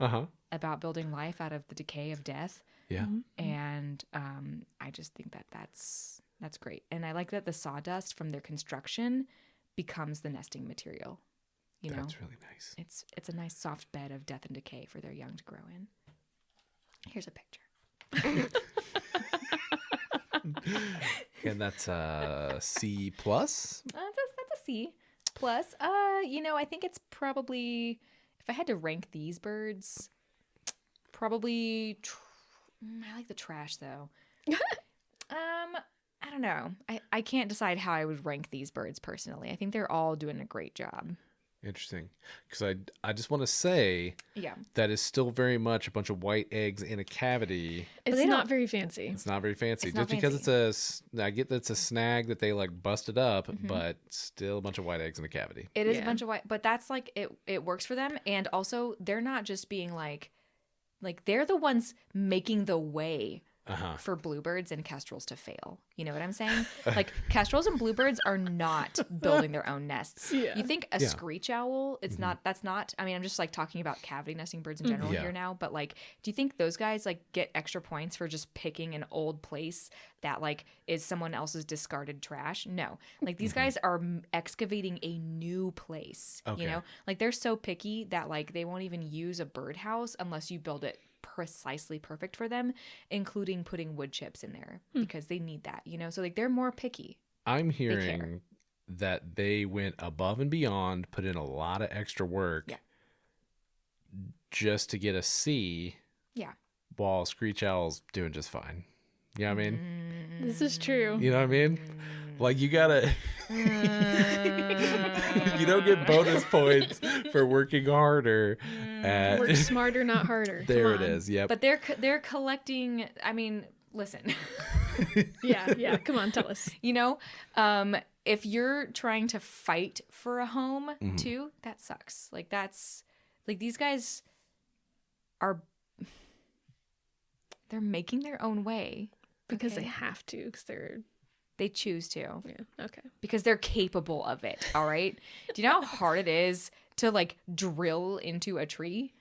about building life out of the decay of death. Yeah. And I just think that's great. And I like that the sawdust from their construction becomes the nesting material. That's really nice. It's a nice soft bed of death and decay for their young to grow in. Here's a picture. And that's a C plus? That's a C plus. I think it's probably, if I had to rank these birds, probably I like the trash though. I don't know. I can't decide how I would rank these birds personally. I think they're all doing a great job. Interesting. Because I just want to say Yeah. that is still very much a bunch of white eggs in a cavity. It's not very fancy. It's not very fancy. It's not Just because I get that it's a snag that they like busted up, but still a bunch of white eggs in a cavity. It is a bunch of white, but that's like it works for them. And also they're not just being like they're the ones making the way for bluebirds and kestrels to fail. You know what I'm saying? Like kestrels and bluebirds are not building their own nests. Yeah. You think a screech owl, that's not, I mean, I'm just like talking about cavity nesting birds in general here now, but like, do you think those guys like get extra points for just picking an old place that like is someone else's discarded trash? No. Like these guys are excavating a new place, like they're so picky that like they won't even use a birdhouse unless you build it precisely perfect for them, including putting wood chips in there because they need that, so like they're more picky. I'm hearing that they went above and beyond, put in a lot of extra work just to get a C, while Screech Owl's doing just fine. You know what I mean? This is true. You know what I mean? Like you gotta you don't get bonus points for working harder Work smarter, not harder. There it is. Yep. But they're collecting, I mean, listen. Yeah, come on, tell us. If you're trying to fight for a home too, that sucks. Like that's like these guys they're making their own way Because they have to, because they choose to. Yeah, okay. Because they're capable of it, all right? Do you know how hard it is to, like, drill into a tree?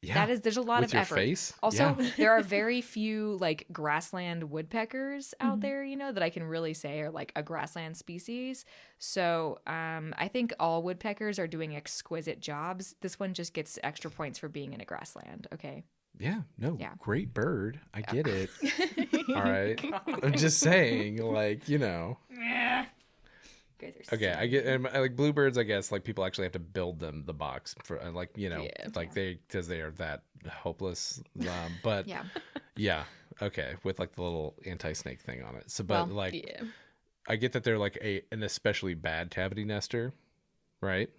Yeah. There's a lot With of your effort. face? Also, there are very few, like, grassland woodpeckers out there, that I can really say are, like, a grassland species. So I think all woodpeckers are doing exquisite jobs. This one just gets extra points for being in a grassland, okay? Yeah, no, great bird. I get it. All right. I'm just saying, like, Okay, I get, and like bluebirds, I guess, like people actually have to build them the box for, like, because they are that hopeless. But yeah, Okay, with like the little anti-snake thing on it. So, but Well, like, Yeah. I get that they're like an especially bad cavity nester, right?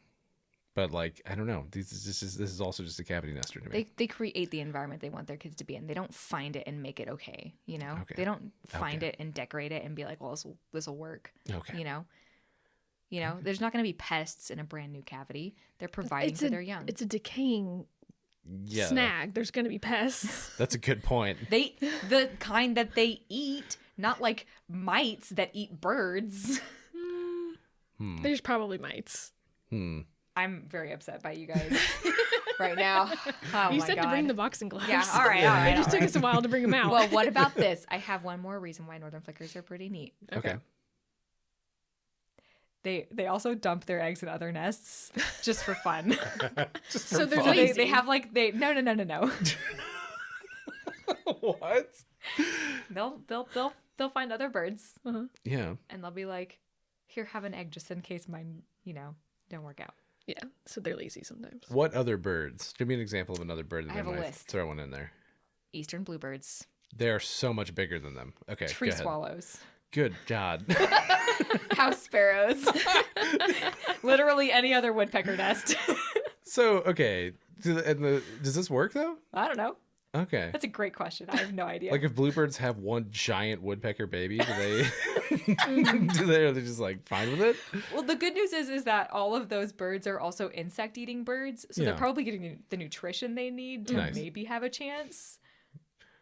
But like, I don't know. This is also just a cavity nester to me. They create the environment they want their kids to be in. They don't find it and make it okay. You know, Okay. they don't find Okay. it and decorate it and be like, well, this will work. Okay. You know, there's not going to be pests in a brand new cavity. They're providing for their young. It's a decaying Yeah, snag. There's going to be pests. that's a good point. The kind that they eat, not like mites that eat birds. There's probably mites. I'm very upset by you guys right now. Oh You my said God. to bring the boxing gloves. Yeah, all right. It just took us a while to bring them out. Well, what about this? I have one more reason why northern flickers are pretty neat. Okay. They also dump their eggs in other nests just for fun. Just So for they're fun. They lazy. have like no. What? They'll find other birds Yeah. and they'll be like, here, have an egg just in case mine, don't work out. Yeah, so they're lazy sometimes. What other birds? Give me an example of another bird that I they have a might list. throw one in there. Eastern bluebirds, They are so much bigger than them. Okay, tree go ahead. swallows, Good God. house sparrows, literally any other woodpecker nest. So, okay. Does this work though? I don't know. Okay. That's a great question. I have no idea. Like if bluebirds have one giant woodpecker baby, do they are they just like fine with it? Well, the good news is that all of those birds are also insect-eating birds, so Yeah. they're probably getting the nutrition they need to Nice. maybe have a chance.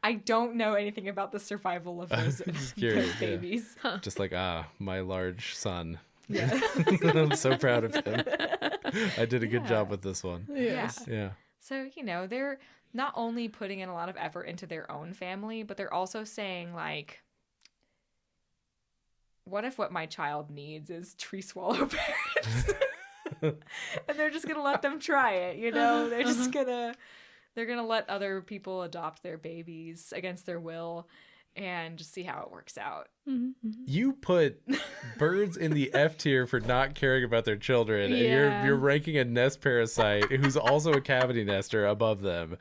I don't know anything about the survival of those, Just curious, those yeah. babies. Just like my large son. Yeah. I'm so proud of him. I did a good Yeah. job with this one. Yes. Yeah. So, they're not only putting in a lot of effort into their own family, but they're also saying, like, what if what my child needs is tree swallow parrots? And they're just going to let them try it, They're just they're going to let other people adopt their babies against their will and just see how it works out. You put birds in the F tier for not caring about their children, and Yeah. you're ranking a nest parasite who's also a cavity nester above them.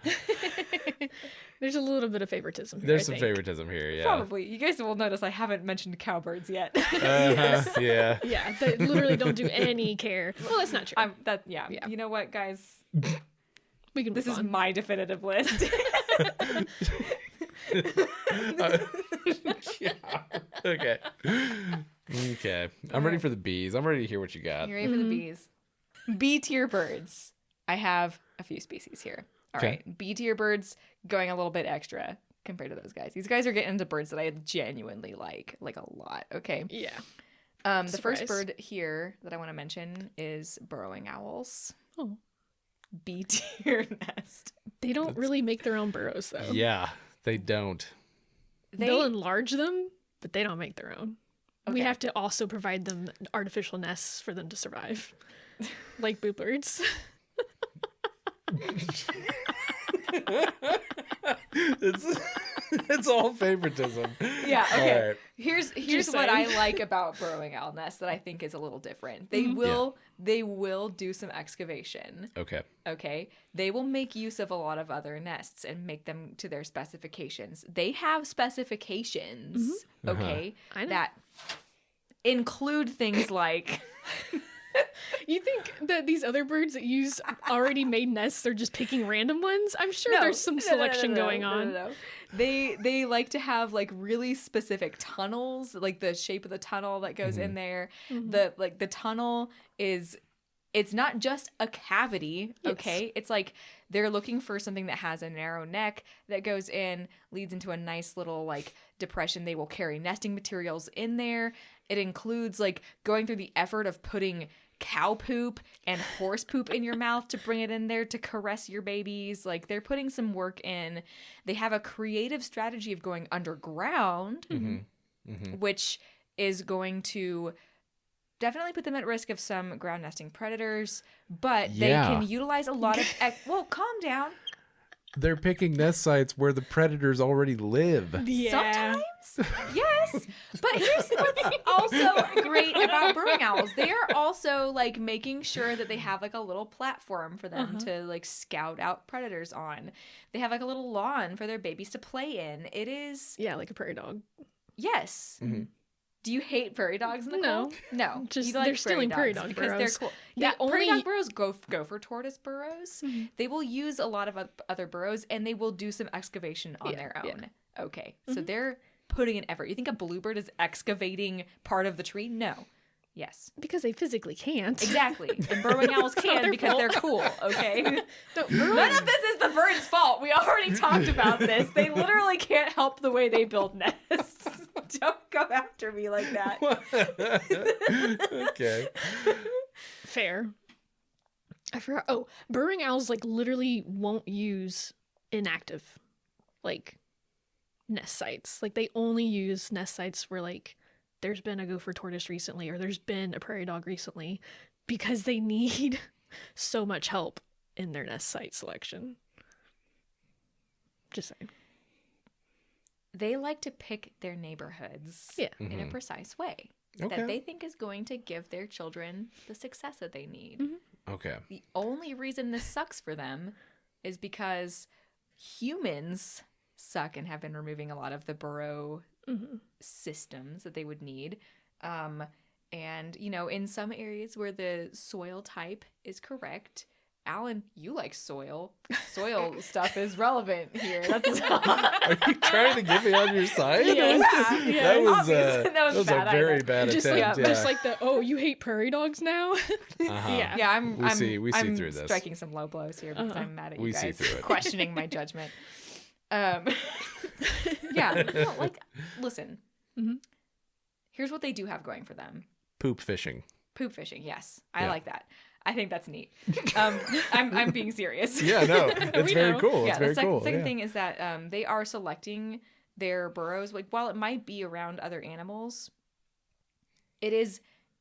There's a little bit of favoritism here. There's I some think. favoritism here, yeah. Probably. You guys will notice I haven't mentioned cowbirds yet. Yeah. Yeah, they literally don't do any care. Well, that's not true. Yeah. Yeah. You know what, guys? We can move This is on. my definitive list. Yeah. Okay. Okay. I'm ready for the bees. I'm ready to hear what you got. You ready for the bees? B tier birds. I have a few species here. All Okay. right. B tier birds going a little bit extra compared to those guys. These guys are getting into birds that I genuinely like a lot. Okay. Yeah. The first Surprise. bird here that I want to mention is burrowing owls. Oh. B tier nest. They don't really make their own burrows, though. Yeah, they don't. They'll enlarge them, but they don't make their own. We Okay. have to also provide them artificial nests for them to survive, like bluebirds. It's all favoritism. Yeah, okay. All right. Here's Just what I saying. like about burrowing owl nests that I think is a little different. Mm-hmm. They will do some excavation. Okay. Okay. They will make use of a lot of other nests and make them to their specifications. They have specifications, okay, I know. that include things like You think that these other birds that use already made nests are just picking random ones? I'm sure there's some selection going on. No. They like to have like really specific tunnels, like the shape of the tunnel that goes in there. The tunnel it's not just a cavity, okay? It's like they're looking for something that has a narrow neck that goes in, leads into a nice little like depression. They will carry nesting materials in there. It includes like going through the effort of putting cow poop and horse poop in your mouth to bring it in there to caress your babies. Like they're putting some work in. They have a creative strategy of going underground, which is going to definitely put them at risk of some ground nesting predators, but Yeah. they can utilize a lot of well, calm down. They're picking nest sites where the predators already live. Yeah. Yes. But here's what's also great about burrowing owls. They are also like making sure that they have like a little platform for them to like scout out predators on. They have like a little lawn for their babies to play in. It is Yeah, like a prairie dog. yes. Mm-hmm. Do you hate prairie dogs, Nicole? No. Just You like they're stealing prairie dog because burrows. they're cool. They Yeah, prairie only- dog burrows go for tortoise burrows. Mm-hmm. They will use a lot of other burrows, and they will do some excavation on their own. Okay, so they're putting in effort. You think a bluebird is excavating part of the tree? No. Yes. Because they physically can't. Exactly. And burrowing owls not can their because fault. they're cool, okay? No, None of this is the bird's fault. We already talked about this. They literally can't help the way they build nests. Don't go after me like that. Okay. fair. I forgot. Oh, burrowing owls like literally won't use inactive, like nest sites. Like they only use nest sites where like there's been a gopher tortoise recently or there's been a prairie dog recently, because they need so much help in their nest site selection. Just saying. They like to pick their neighborhoods Yeah. in a precise way Okay. that they think is going to give their children the success that they need. Okay. The only reason this sucks for them is because humans suck and have been removing a lot of the burrow systems that they would need. And, you know, in some areas where the soil type is correct, Alan, you like soil. Soil stuff is relevant here. That's Are you trying to get me on your side? Yeah. That was, Obviously, that was a bad, I very know. bad Just attempt. like yeah. just like the you hate prairie dogs now. Uh-huh. Yeah. Yeah, I'm. We see I'm through this. Striking some low blows here because I'm mad at you We see guys through it. questioning my judgment. Yeah, no, like, listen. Here's what they do have going for them: Poop fishing. poop fishing. Yes, I Yeah. like that. I think that's neat. I'm being serious. Yeah, no, it's We very know. cool. Yeah. It's very The cool. second yeah. thing is that they are selecting their burrows. Like, while it might be around other animals, it is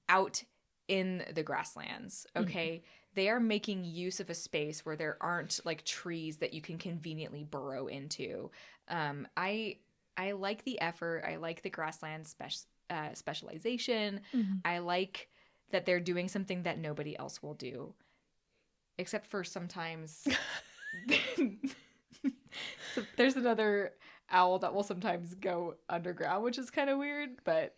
out in the grasslands. Okay. They are making use of a space where there aren't like trees that you can conveniently burrow into. I like the effort. I like the grassland specialization. I like that they're doing something that nobody else will do, except for sometimes. So there's another owl that will sometimes go underground, which is kind of weird, but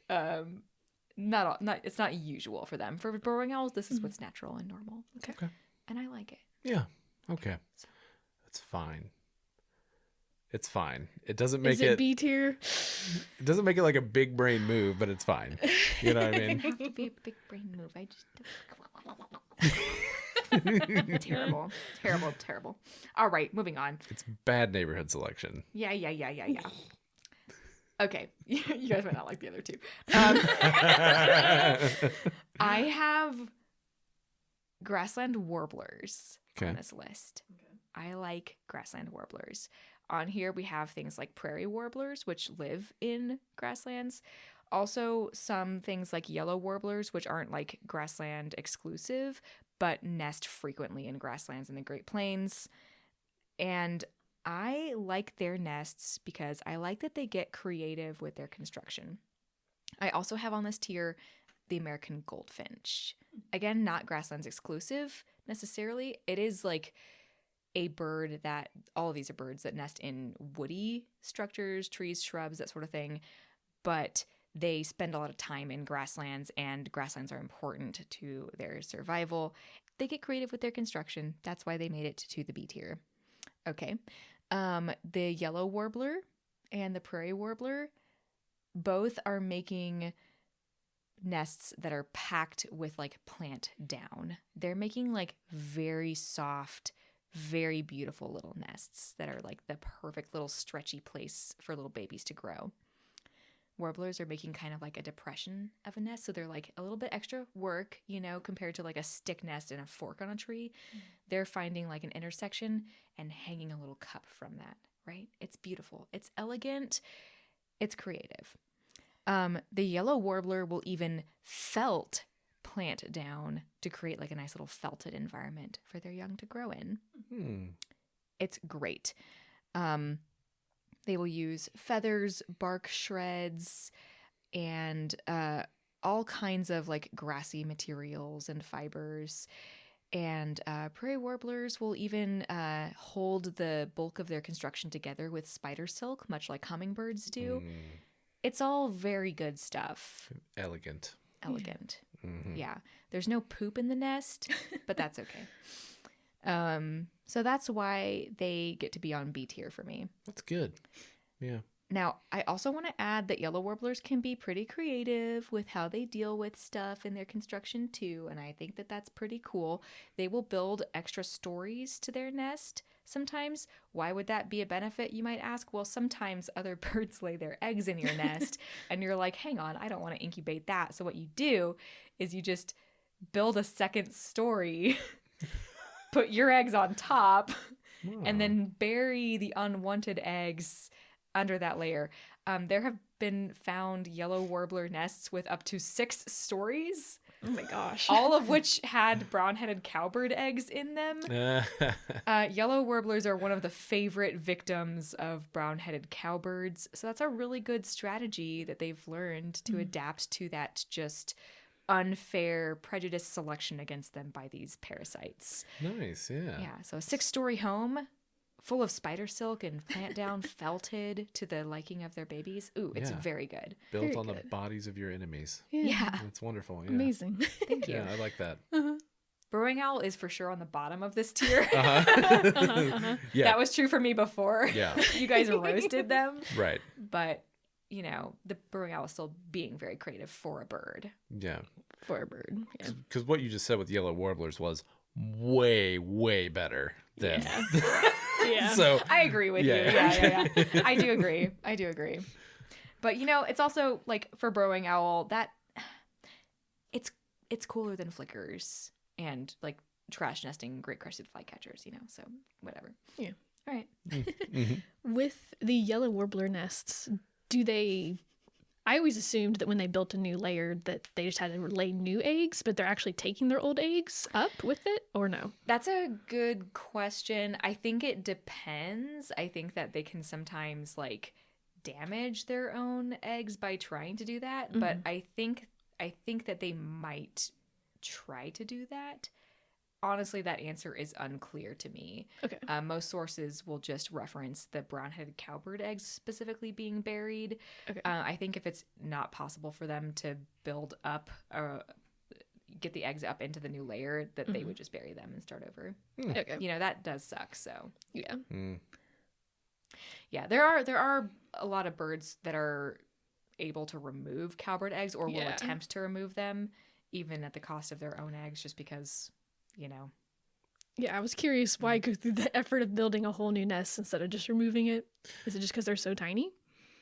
not it's not usual for them. For burrowing owls, this is what's natural and normal. Okay. And I like it. Yeah. Okay. It's fine. It's fine. It doesn't make Is it B tier? it doesn't make it like a big brain move, but it's fine. You know what I mean? Have to be a big brain move. I just terrible. All right, moving on. It's bad neighborhood selection. Yeah. Okay, you guys might not like the other two. I have grassland warblers Okay. on this list. I like grassland warblers. On here, we have things like prairie warblers, which live in grasslands. Also, some things like yellow warblers, which aren't like grassland exclusive, but nest frequently in grasslands in the Great Plains. And I like their nests because I like that they get creative with their construction. I also have on this tier the American goldfinch. Again, not grasslands exclusive necessarily. It is like a bird that, all of these are birds that nest in woody structures, trees, shrubs, that sort of thing. But they spend a lot of time in grasslands, and grasslands are important to their survival. They get creative with their construction. That's why they made it to the B tier. Okay. The yellow warbler and the prairie warbler both are making nests that are packed with like plant down. They're making like very soft, very beautiful little nests that are like the perfect little stretchy place for little babies to grow. Warblers are making kind of like a depression of a nest, so they're like a little bit extra work, you know, compared to like a stick nest and a fork on a tree. They're finding like an intersection and hanging a little cup from that, right? It's beautiful. It's elegant. It's creative. The yellow warbler will even felt plant down to create like a nice little felted environment for their young to grow in. It's great. They will use feathers, bark shreds, and all kinds of like grassy materials and fibers. And prairie warblers will even hold the bulk of their construction together with spider silk, much like hummingbirds do. It's all very good stuff. Elegant. Yeah. There's no poop in the nest, but that's okay. So that's why they get to be on B tier for me. That's good. Yeah. Now, I also want to add that yellow warblers can be pretty creative with how they deal with stuff in their construction too, and I think that that's pretty cool. They will build extra stories to their nest sometimes. Why would that be a benefit, you might ask? Well, sometimes other birds lay their eggs in your nest, and you're like, hang on, I don't want to incubate that. So what you do is you just build a second story, put your eggs on top, and then bury the unwanted eggs under that layer. There have been found yellow warbler nests with up to 6 stories. Oh my gosh. All of which had brown-headed cowbird eggs in them. Yellow warblers are one of the favorite victims of brown-headed cowbirds. So that's a really good strategy that they've learned to adapt to that just unfair prejudiced selection against them by these parasites. Nice, yeah. Yeah, so a 6-story home full of spider silk and plant down felted to the liking of their babies. Ooh, it's very good. Built Very on good. the bodies of your enemies. Yeah. That's wonderful. Yeah. Amazing. Thank you. Yeah, I like that. Burrowing owl is for sure on the bottom of this tier. Yeah. That was true for me before. Yeah. You guys roasted them. Right. But, you know, the burrowing owl is still being very creative for a bird. Yeah. For a bird. Yeah. Because what you just said with yellow warblers was way, way better than. Yeah. So I agree with you. Yeah. I do agree. But, you know, it's also like for burrowing owl, that it's cooler than flickers and like trash nesting great crested flycatchers, you know, so whatever. Yeah. All right. With the yellow warbler nests, I always assumed that when they built a new layer that they just had to lay new eggs, but they're actually taking their old eggs up with it, or no? That's a good question. I think it depends. I think that they can sometimes like damage their own eggs by trying to do that, but I think that they might try to do that. Honestly, that answer is unclear to me. Okay. Most sources will just reference the brown-headed cowbird eggs specifically being buried. Okay. I think if it's not possible for them to build up get the eggs up into the new layer, that they would just bury them and start over. Okay. You know, that does suck. So Yeah. yeah, there are a lot of birds that are able to remove cowbird eggs or will attempt to remove them, even at the cost of their own eggs, just because, you know. Yeah, I was curious why go through the effort of building a whole new nest instead of just removing it. Is it just because they're so tiny?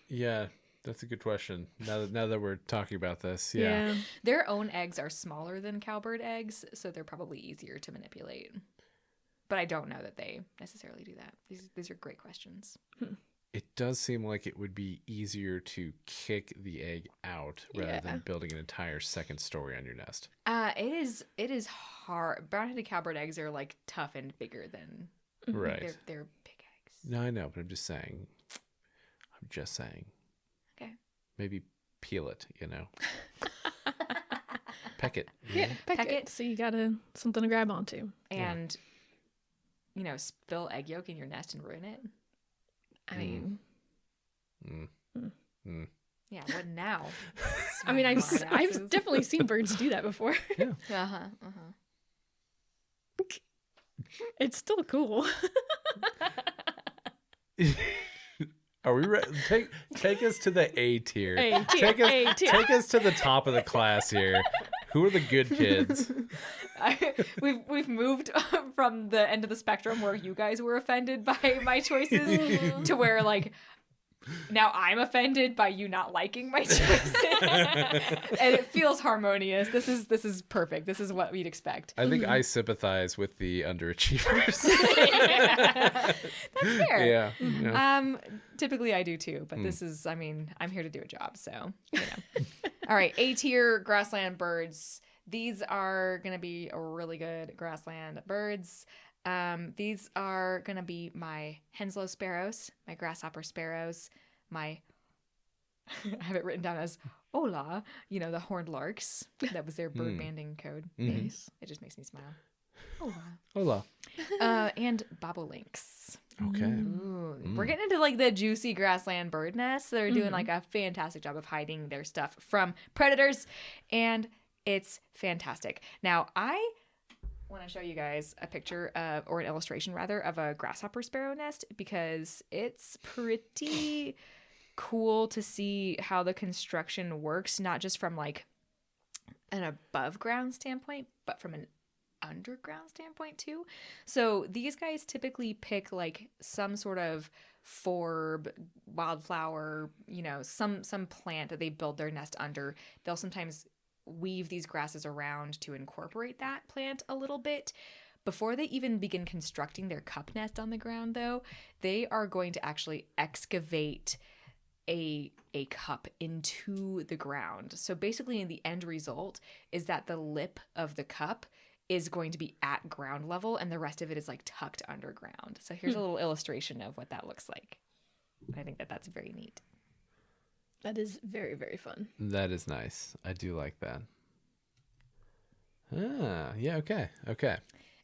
Yeah, that's a good question. Now that we're talking about this, yeah. Their own eggs are smaller than cowbird eggs, so they're probably easier to manipulate. But I don't know that they necessarily do that. These are great questions. It does seem like it would be easier to kick the egg out rather than building an entire second story on your nest. It is hard. Brown-headed cowbird eggs are like tough and bigger than Right. they're big eggs. No, I know, but I'm just saying. Okay. Maybe peel it, you know. Peck it. Yeah, peck it. So you got something to grab onto. And you know, spill egg yolk in your nest and ruin it. I mean, Yeah, what now? I mean, I've Smartasses. definitely seen birds do that before. It's still cool. Are we ready? Take us to the A tier. A tier. Take us to the top of the class here. Who are the good kids? We've moved from the end of the spectrum where you guys were offended by my choices to where like now I'm offended by you not liking my choices. And it feels harmonious. This is perfect. This is what we'd expect. I think I sympathize with the underachievers. That's fair. Yeah. Typically I do too, but this is, I mean, I'm here to do a job, so, you know. All right, A tier grassland birds. These are going to be really good grassland birds. These are going to be my Henslow sparrows, my grasshopper sparrows, my, I have it written down as Ola, the horned larks. That was their bird banding code. Nice. It just makes me smile. Hola. And bobolinks. Okay. Ooh, we're getting into like the juicy grassland bird nests. They're doing like a fantastic job of hiding their stuff from predators, and it's fantastic. Now, I want to show you guys a picture of, or an illustration rather, of a grasshopper sparrow nest because it's pretty cool to see how the construction works, not just from like an above ground standpoint, but from an underground standpoint too. So these guys typically pick like some sort of forb, wildflower, some plant that they build their nest under. They'll sometimes weave these grasses around to incorporate that plant a little bit. Before they even begin constructing their cup nest on the ground, though, they are going to actually excavate a cup into the ground. So basically the end result is that the lip of the cup is going to be at ground level and the rest of it is like tucked underground. So here's a little illustration of what that looks like. I think that that's very neat. That is very, very fun. That is nice. I do like that. Yeah, okay.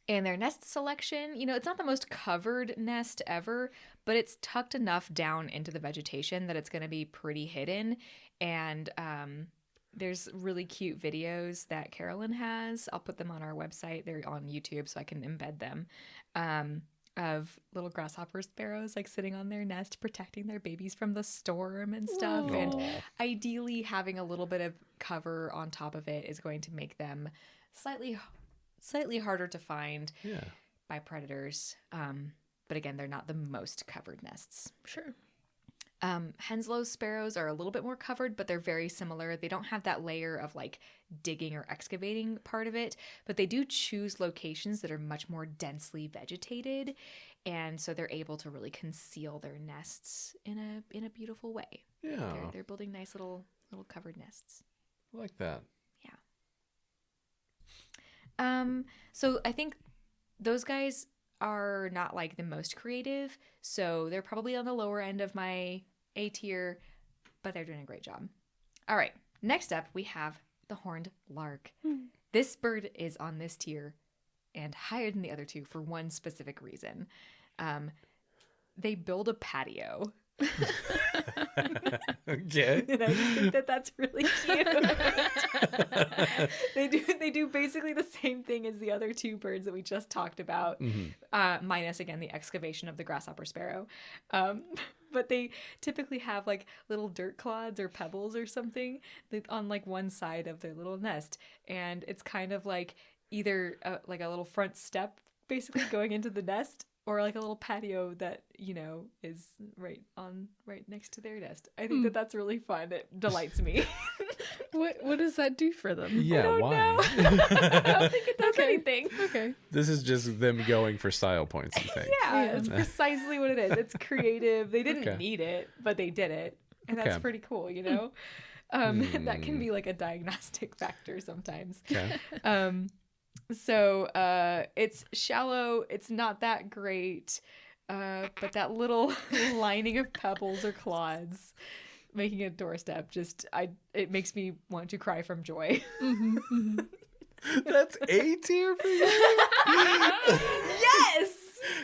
And their nest selection, it's not the most covered nest ever, but it's tucked enough down into the vegetation that it's going to be pretty hidden. And there's really cute videos that Carolyn has. I'll put them on our website. They're on YouTube, so I can embed them. Of little grasshopper sparrows like sitting on their nest, protecting their babies from the storm and stuff. Aww. And ideally having a little bit of cover on top of it is going to make them slightly harder to find by predators. But again, they're not the most covered nests. Sure. Henslow sparrows are a little bit more covered, but they're very similar. They don't have that layer of like digging or excavating part of it, but they do choose locations that are much more densely vegetated, and so they're able to really conceal their nests in a beautiful way. Yeah. They're building nice little covered nests. I like that. Yeah. So I think those guys are not like the most creative, so they're probably on the lower end of my A tier, but they're doing a great job. All right, next up we have the horned lark. This bird is on this tier and higher than the other two for one specific reason. They build a patio. Okay. And I just think that that's really cute. They do basically the same thing as the other two birds that we just talked about, minus again the excavation of the grasshopper sparrow. But they typically have like little dirt clods or pebbles or something on like one side of their little nest, and it's kind of like either like a little front step basically going into the nest, or like a little patio that, is right next to their nest. I think that that's really fun. It delights me. What does that do for them? Yeah, why? I don't think it does anything. Okay. This is just them going for style points, you think? Yeah, it's precisely what it is. It's creative. They didn't Okay. need it, but they did it. And that's Okay. pretty cool, That can be like a diagnostic factor sometimes. Okay. So it's shallow. It's not that great. But that little lining of pebbles or clods making a doorstep it makes me want to cry from joy. That's A tier for you? Yes!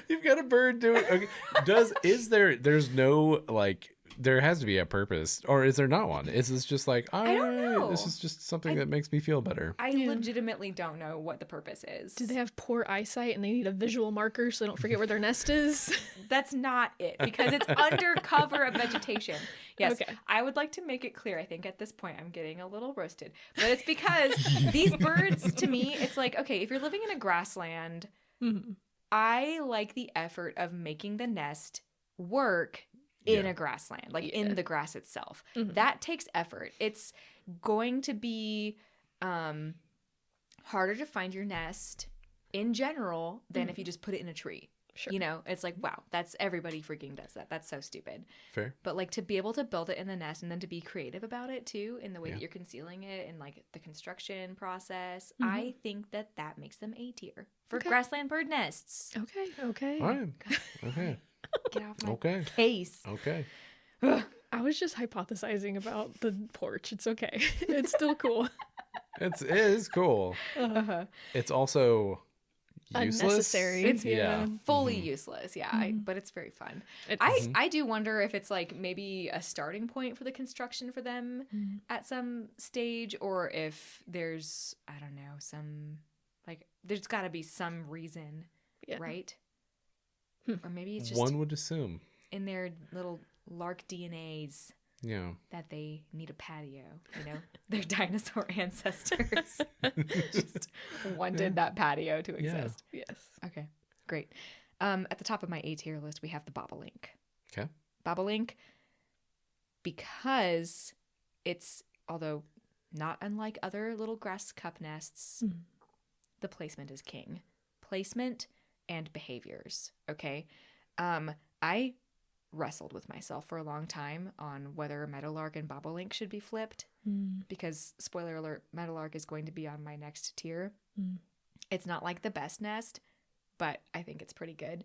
You've got a bird doing okay. There's no like there has to be a purpose, or is there not one? Is this just like, all don't know. right, this is just something that makes me feel better? I legitimately don't know what the purpose is. Do they have poor eyesight and they need a visual marker so they don't forget where their nest is? That's not it, because it's under cover of vegetation. Yes, Okay. I would like to make it clear. I think at this point I'm getting a little roasted, but it's because these birds, to me, it's like, okay, if you're living in a grassland, I like the effort of making the nest work in a grassland, like in the grass itself. That takes effort. It's going to be harder to find your nest in general than if you just put it in a tree. Sure. You know, it's like, wow, that's everybody freaking does that. That's so stupid. Fair. But like to be able to build it in the nest and then to be creative about it too, in the way that you're concealing it and like the construction process, I think that makes them A tier for grassland bird nests. Okay. All right. Okay. Get off my Okay. case. Okay. I was just hypothesizing about the porch. It's okay. It's still cool. It is cool. It's also useless. Unnecessary. It's Yeah. fully useless, but it's very fun. I do wonder if it's like maybe a starting point for the construction for them at some stage, or if there's, I don't know, some like there's got to be some reason, right? Or maybe it's just One would assume. in their little lark DNAs Yeah. that they need a patio, you know? Their dinosaur ancestors just wanted that patio to exist. Yes. Okay, great. At the top of my A tier list, we have the bobolink. Okay. Bobolink, because it's, although not unlike other little grass cup nests, the placement is king. Placement and behaviors, okay? I wrestled with myself for a long time on whether meadowlark and bobolink should be flipped because, spoiler alert, meadowlark is going to be on my next tier. It's not like the best nest, but I think it's pretty good.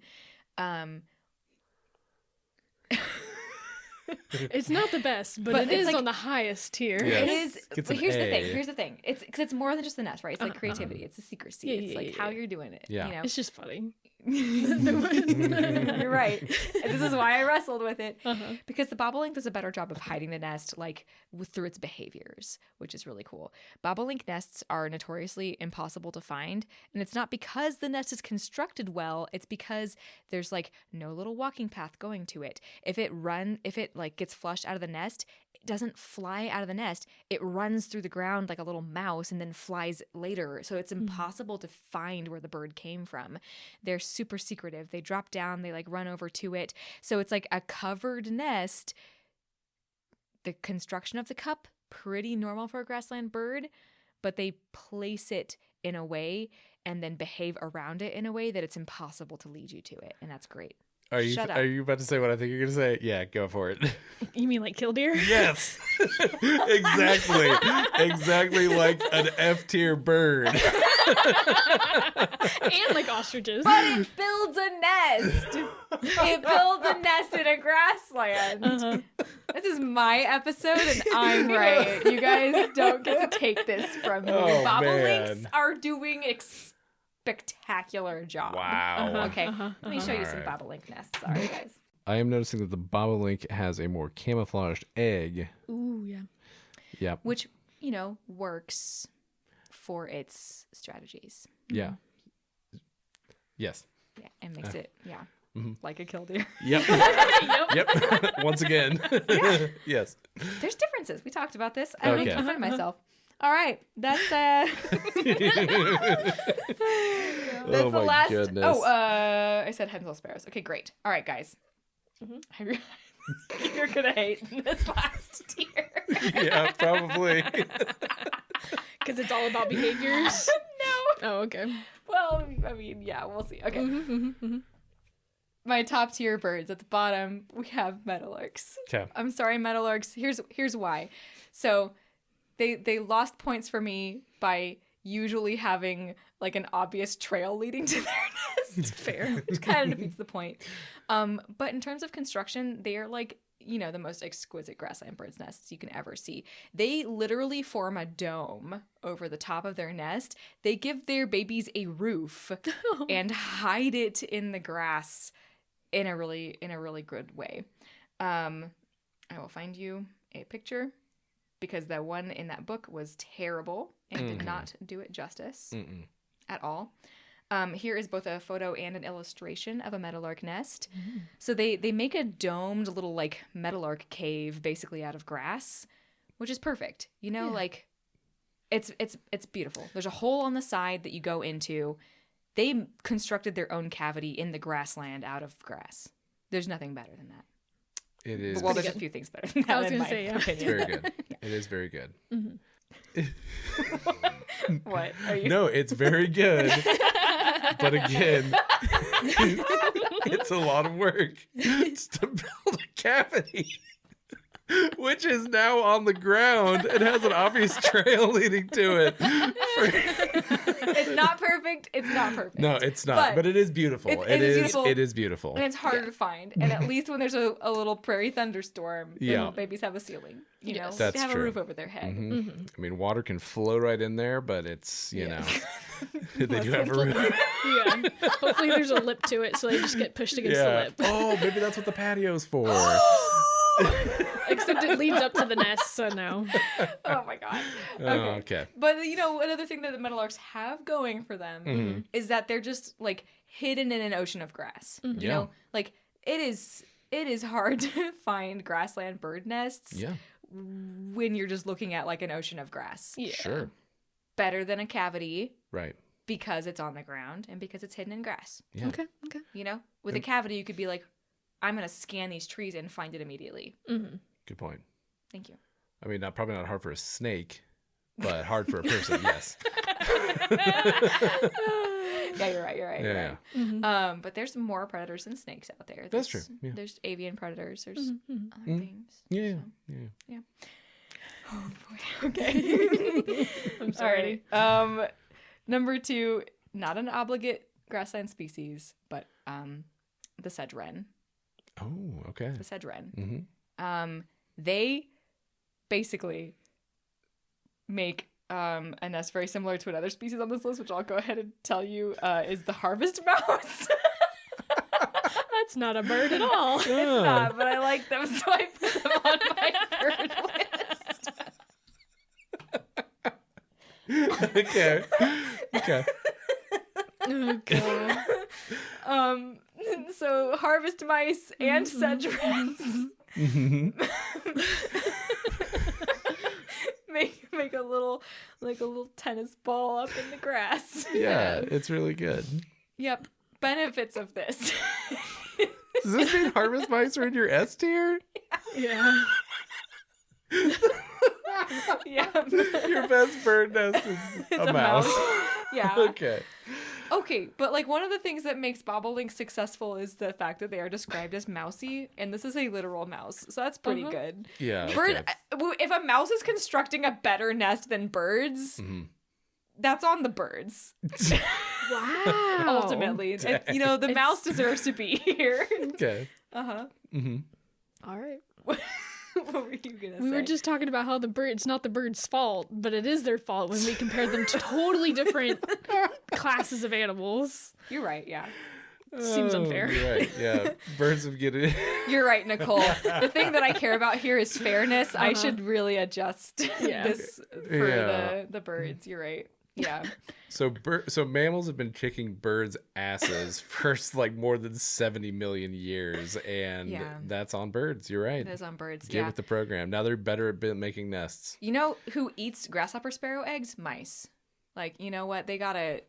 It's not the best, but it is like, on the highest tier. Yes. It is. It's But an here's A. the thing. Here's the thing. It's because it's more than just the nest, right? It's like creativity. It's a secrecy. It's like how you're doing it. Yeah. You know? It's just funny. You're right. And this is why I wrestled with it. Because the bobolink does a better job of hiding the nest, like through its behaviors, which is really cool. Bobolink nests are notoriously impossible to find, and it's not because the nest is constructed well. It's because there's like no little walking path going to it. If it like gets flushed out of the nest, it doesn't fly out of the nest. It runs through the ground like a little mouse and then flies later. So it's impossible to find where the bird came from. They're super secretive. They drop down, they like run over to it. So it's like a covered nest. The construction of the cup, pretty normal for a grassland bird, but they place it in a way and then behave around it in a way that it's impossible to lead you to it. And that's great. Shut up. Are you about to say what I think you're gonna say? Yeah, go for it. You mean like killdeer? Yes. Exactly like an F tier bird. And like ostriches. But it builds a nest. It builds a nest in a grassland. This is my episode and I'm right. You guys don't get to take this from me. Oh, Bobolinks man. are doing spectacular job. Wow. Okay, let me show you some Alright. bobolink nests. Sorry, guys. I am noticing that the bobolink has a more camouflaged egg. Ooh, yeah. Yep. Which, you know, works for its strategies. Yeah. Yes. Yeah, and makes it, Mhm. like a killdeer. Yep. Yep. Once again. Yes. There's differences. We talked about this. I'm making Okay. fun of myself. All right, that's Oh the my last. goodness. Oh, I said hens and sparrows. Okay, great. All right, guys. You're gonna hate this last tier. Yeah, probably. Because it's all about behaviors. No. Oh, okay. Well, I mean, yeah, we'll see. Okay. My top tier birds at the bottom. We have meadowlarks. Okay. I'm sorry, meadowlarks. Here's why. So, they lost points for me by usually having like an obvious trail leading to their nest. Fair. Which kind of defeats the point. But in terms of construction, they are like, you know, the most exquisite grassland bird's nests you can ever see. They literally form a dome over the top of their nest. They give their babies a roof and hide it in the grass in a really good way. I will find you a picture because the one in that book was terrible and did not do it justice at all. Here is both a photo and an illustration of a meadowlark nest. So they make a domed little like meadowlark cave basically out of grass, which is perfect. You know, like it's beautiful. There's a hole on the side that you go into. They constructed their own cavity in the grassland out of grass. There's nothing better than that. It is. Well, there's a few things better than that. I was in gonna my say, yeah. It's opinion. very good. It is very good. What are you? No, it's very good. But again, it's a lot of work. It's to build a cavity, which is now on the ground and has an obvious trail leading to it. It's not perfect. It's not perfect. No, it's not. But it is beautiful. It is beautiful. It is beautiful. And it's harder to find. And at least when there's a little prairie thunderstorm, little babies have a ceiling. You know, that's they have true. a roof over their head. Mm-hmm. I mean, water can flow right in there, but it's, you know, they do have a roof. Yeah. Hopefully there's a lip to it, so they just get pushed against the lip. Oh, maybe that's what the patio's for. Except it leads up to the nest, so no. Oh my god. Okay. But you know, another thing that the meadowlarks have going for them is that they're just like hidden in an ocean of grass. You know, like it is hard to find grassland bird nests. Yeah. When you're just looking at like an ocean of grass. Yeah. Sure. Better than a cavity. Right. Because it's on the ground and because it's hidden in grass. Yeah. Okay. You know, with a cavity, you could be like, I'm going to scan these trees and find it immediately. Mm-hmm. Good point. Thank you. I mean, probably not hard for a snake, but hard for a person, yes. Yeah, you're right. Yeah. Mm-hmm. But there's more predators than snakes out there. That's true. Yeah. There's avian predators. There's other things. Yeah. So, Yeah. Oh boy. Okay. I'm sorry. All right. Number 2, not an obligate grassland species, but the sedge wren. Oh, okay. The sedge wren. Mm-hmm. They basically make a nest very similar to another species on this list, which I'll go ahead and tell you is the harvest mouse. That's not a bird at all. It's not, but I like them, so I put them on my bird list. Okay. Okay. Oh, God. So harvest mice and sedge wrens make a little tennis ball up in the grass. Yeah, it's really good. Yep. Benefits of this. Does this mean harvest mice are in your S tier? Yeah. Yeah. Your best bird nest is a mouse. Yeah. Okay, but like one of the things that makes bobolink successful is the fact that they are described as mousy, and this is a literal mouse, so that's pretty good. Yeah. If a mouse is constructing a better nest than birds, that's on the birds. Wow. Ultimately, the mouse deserves to be here. Okay. Mm-hmm. All right. What were you gonna say? We were just talking about how it's not the bird's fault, but it is their fault when we compare them to totally different classes of animals. You're right, yeah. Seems unfair. You're right, yeah. Birds of getting. You're right, Nicole. The thing that I care about here is fairness. I should really adjust this for the birds. You're right. Yeah. So mammals have been kicking birds' asses for like more than 70 million years, and that's on birds. You're right. It is on birds. Get with the program. Now they're better at making nests. You know who eats grasshopper sparrow eggs? Mice. Like, you know what? They gotta.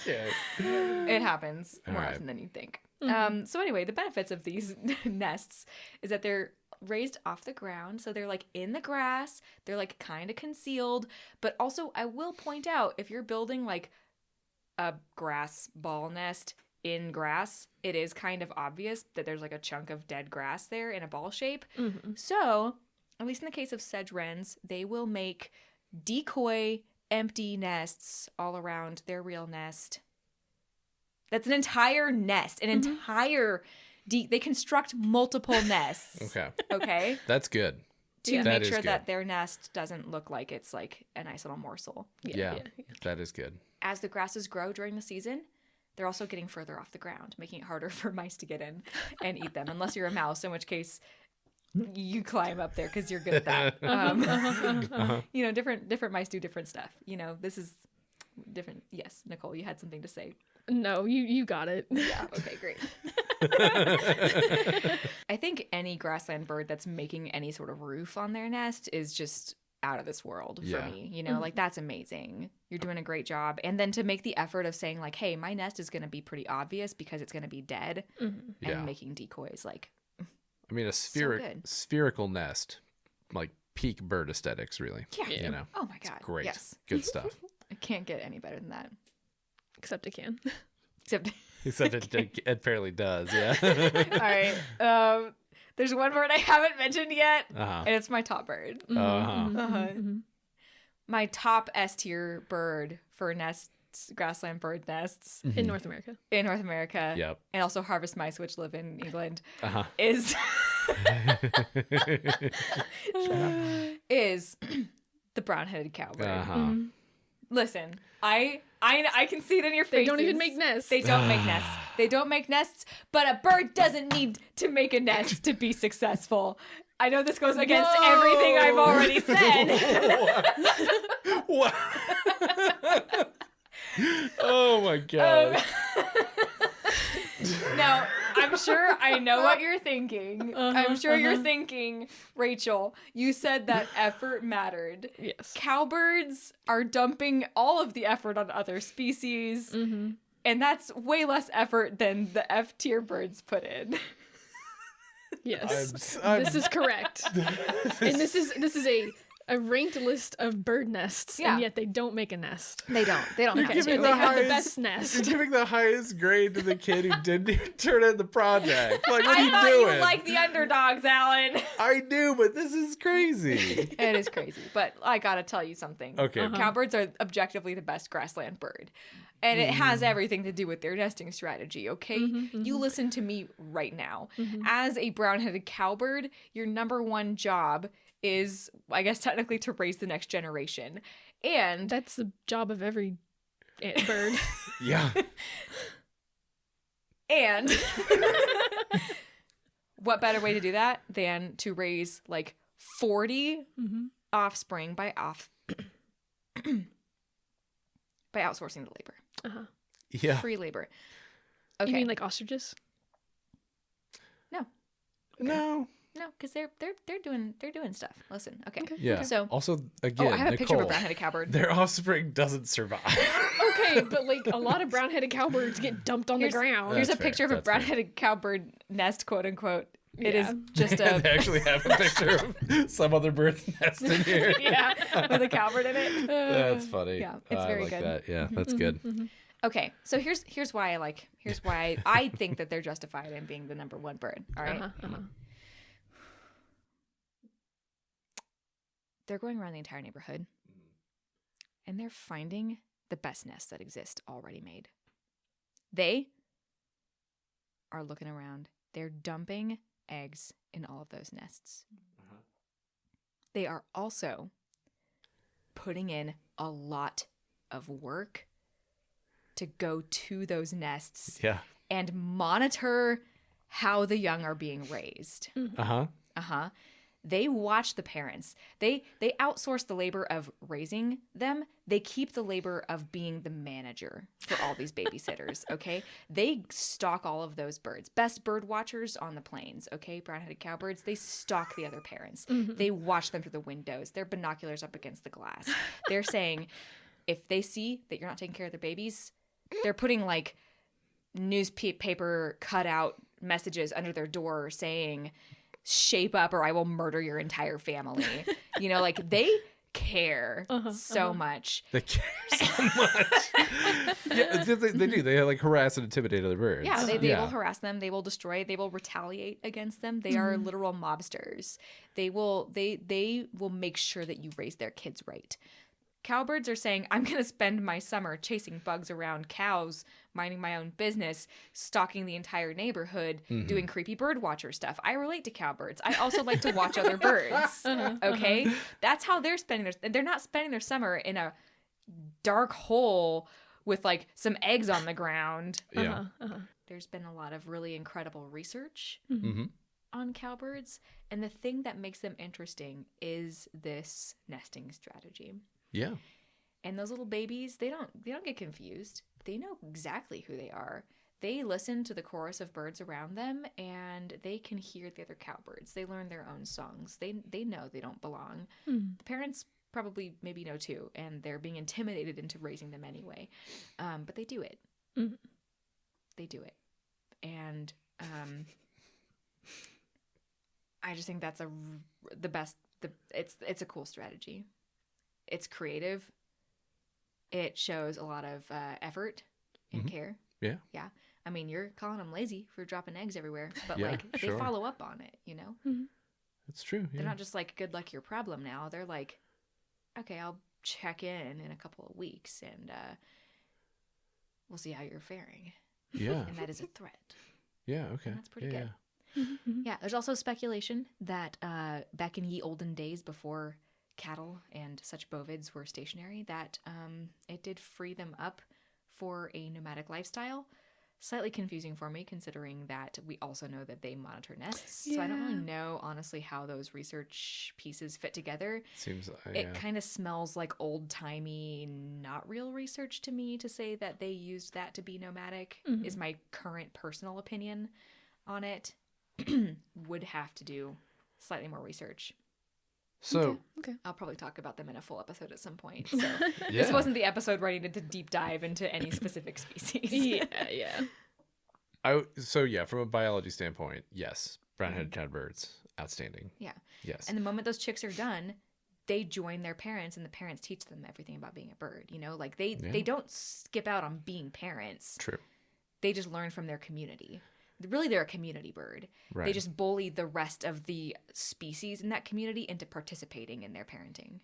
Yeah. It happens more right. often than you think. Mm-hmm. So anyway, the benefits of these nests is that they're raised off the ground, so they're like in the grass, they're like kind of concealed, but also I will point out, if you're building like a grass ball nest in grass, it is kind of obvious that there's like a chunk of dead grass there in a ball shape. Mm-hmm. So at least in the case of sedge wrens, they will make decoy empty nests all around their real nest. That's an entire nest, an entire they construct multiple nests. Okay. That's good. To make sure that their nest doesn't look like it's like a nice little morsel. Yeah. That is good. As the grasses grow during the season, they're also getting further off the ground, making it harder for mice to get in and eat them, unless you're a mouse, in which case you climb up there because you're good at that. You know, different mice do different stuff. You know, this is different. Yes, Nicole, you had something to say. No, you got it. Yeah, okay, great. I think any grassland bird that's making any sort of roof on their nest is just out of this world for me. You know, like that's amazing. You're doing a great job. And then to make the effort of saying like, hey, my nest is going to be pretty obvious because it's going to be dead, and making decoys like. I mean, a spherical nest like peak bird aesthetics, really. Yeah. You know, Oh my God. great, Yes. good stuff. I can't get any better than that. Except I can. Except. Except it apparently does. Yeah. All right. There's one bird I haven't mentioned yet, Uh-huh. and it's my top bird. Uh-huh. My top S tier bird for nests, grassland bird nests In North America. in North America, Yep. and also harvest mice, which live in England, Uh-huh. is is the brown-headed cowbird. Uh-huh. Listen, I can see it in your face. They don't even make nests. They don't make nests. They don't make nests, but a bird doesn't need to make a nest to be successful. I know this goes against everything I've already said. What? Oh my God. Now, I'm sure I know what you're thinking. I'm sure you're thinking, Rachel, you said that effort mattered. Yes. Cowbirds are dumping all of the effort on other species, and that's way less effort than the F tier birds put in. Yes. I'm- This is correct. And this is a ranked list of bird nests, Yeah. and yet they don't make a nest. They don't. They don't have giving to. And the they have the highest- best You're nest. giving the highest grade to the kid who didn't even turn in the project. Like, what are I you thought doing? you liked the underdogs, Alan. I do, but this is crazy. It is crazy, but I gotta tell you something. Okay. Cowbirds are objectively the best grassland bird. And it has everything to do with their nesting strategy, okay? You listen to me right now. As a brown-headed cowbird, your number one job is, I guess technically, to raise the next generation. And That's the job of every bird. Yeah. and what better way to do that than to raise like 40 offspring by outsourcing the labor. Yeah. Free labor. Okay. You mean like ostriches? No. No, because they're doing stuff. Listen, okay. Yeah. So, Also, again, I have a picture of a Nicole, brown-headed cowbird. their offspring doesn't survive. Okay, but like a lot of brown-headed cowbirds get dumped on the ground. Here's a That's fair, picture of a that's fair. brown-headed cowbird nest, quote unquote. It Yeah. is just They a actually have a picture of some other bird's nest in here. yeah with a cowbird in it. That's funny. Yeah, it's I very like good. That. Yeah, that's good. Okay, so here's why I think that they're justified in being the number one bird. All right. They're going around the entire neighborhood and they're finding the best nests that exist already made. They are looking around. They're dumping eggs in all of those nests. They are also putting in a lot of work to go to those nests Yeah. and monitor how the young are being raised. Uh-huh. They watch the parents. They outsource the labor of raising them. They keep the labor of being the manager for all these babysitters, okay? They stalk all of those birds. Best bird watchers on the plains, okay? Brown-headed cowbirds, they stalk the other parents. They watch them through the windows. Their binoculars up against the glass. They're saying, if they see that you're not taking care of their babies, they're putting like newspaper cutout messages under their door saying, shape up or I will murder your entire family. You know, like they care so much. They care so much. Yeah, they do. They like harass and intimidate other birds. Yeah, they will harass them. They will destroy. They will retaliate against them. They are literal mobsters. They will make sure that you raise their kids right. Cowbirds are saying, I'm going to spend my summer chasing bugs around cows, minding my own business, stalking the entire neighborhood, doing creepy bird watcher stuff. I relate to cowbirds. I also like to watch other birds. Okay? That's how they're spending they're not spending their summer in a dark hole with like some eggs on the ground. Yeah. There's been a lot of really incredible research Mm-hmm. on cowbirds, and the thing that makes them interesting is this nesting strategy. Yeah. And those little babies, they don't get confused. They know exactly who they are. They listen to the chorus of birds around them, and they can hear the other cowbirds. They learn their own songs. They know they don't belong. The parents probably maybe know too, and they're being intimidated into raising them anyway. But they do it. They do it. And I just think that's the it's a cool strategy. It's creative. It shows a lot of effort and care. Yeah. Yeah. I mean, you're calling them lazy for dropping eggs everywhere, but Yeah, like sure. they follow up on it, you know? That's true. They're Yeah. not just like, good luck, your problem now. They're like, okay, I'll check in a couple of weeks and we'll see how you're faring. Yeah. And that is a threat. Yeah. Okay. And that's pretty yeah, good. Yeah. Yeah, there's also speculation that back in ye olden days before cattle and such bovids were stationary, that it did free them up for a nomadic lifestyle. Slightly confusing for me, considering that we also know that they monitor nests. So I don't really know, honestly, how those research pieces fit together. Seems It kind of smells like old-timey, not real research to me to say that they used that to be nomadic, is my current personal opinion on it. Would have to do slightly more research. So Okay. I'll probably talk about them in a full episode at some point. So this wasn't the episode where I needed to deep dive into any specific species. Yeah. From a biology standpoint, yes, brown-headed catbirds, outstanding. Yeah. Yes. And the moment those chicks are done, they join their parents, and the parents teach them everything about being a bird. You know, like they don't skip out on being parents. True. They just learn from their community. Really, they're a community bird. Right. They just bully the rest of the species in that community into participating in their parenting.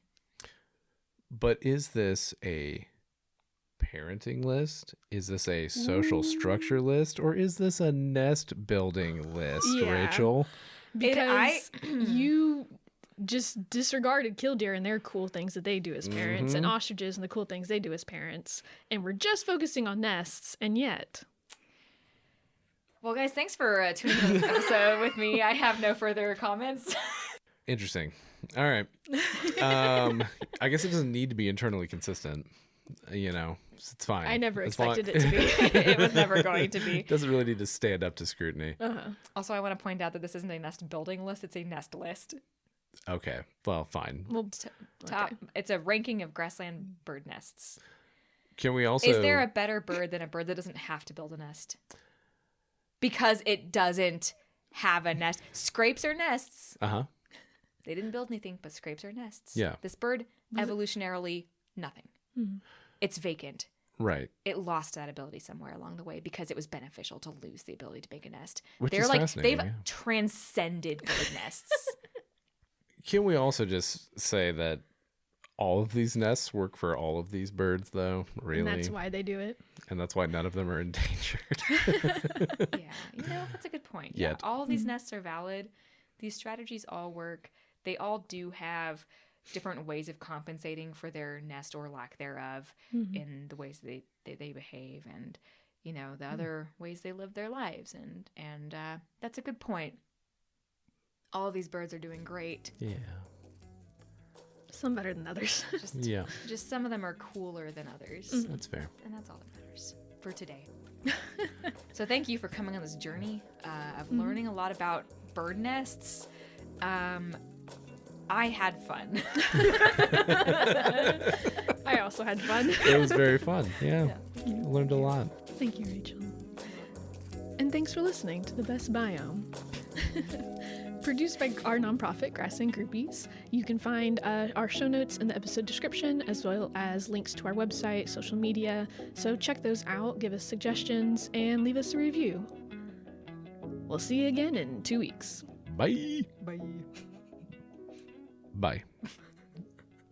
But is this a parenting list? Is this a social structure list? Or is this a nest building list, Yeah. Rachel? Because you just disregarded killdeer and their cool things that they do as parents, and ostriches and the cool things they do as parents, and we're just focusing on nests, and yet... Well, guys, thanks for tuning in to this episode with me. I have no further comments. Interesting. All right. I guess it doesn't need to be internally consistent. You know, it's fine. I never As long- expected it to be. It was never going to be. Doesn't really need to stand up to scrutiny. Also, I want to point out that this isn't a nest building list, it's a nest list. Okay. Well, fine. Well, Top. It's a ranking of grassland bird nests. Can we also... Is there a better bird than a bird that doesn't have to build a nest? Because it doesn't have a nest. Scrapes are nests. Uh-huh. They didn't build anything, but scrapes are nests. Yeah. This bird, evolutionarily, nothing. It's vacant. Right. It lost that ability somewhere along the way because it was beneficial to lose the ability to make a nest. Which They're is like, fascinating, they've yeah. transcended bird nests. Can we also just say that all of these nests work for all of these birds, though? Really? and that's why they do it. And that's why none of them are endangered. Yeah, you know, that's a good point. Yeah, Yet. all of these nests are valid. These strategies all work. They all do have different ways of compensating for their nest or lack thereof in the ways they behave and, you know, the other ways they live their lives. And that's a good point. All of these birds are doing great. Yeah. Some better than others. Yeah. Just some of them are cooler than others. That's fair. And that's all that matters for today. So thank you for coming on this journey of learning a lot about bird nests. I had fun. I also had fun. It was very fun. Yeah. I learned a lot. Thank you, Rachel. And thanks for listening to The Best Biome. Produced by our nonprofit, Grassland Groupies. You can find our show notes in the episode description, as well as links to our website, social media. So check those out, give us suggestions, and leave us a review. We'll see you again in 2 weeks. Bye. Bye. Bye.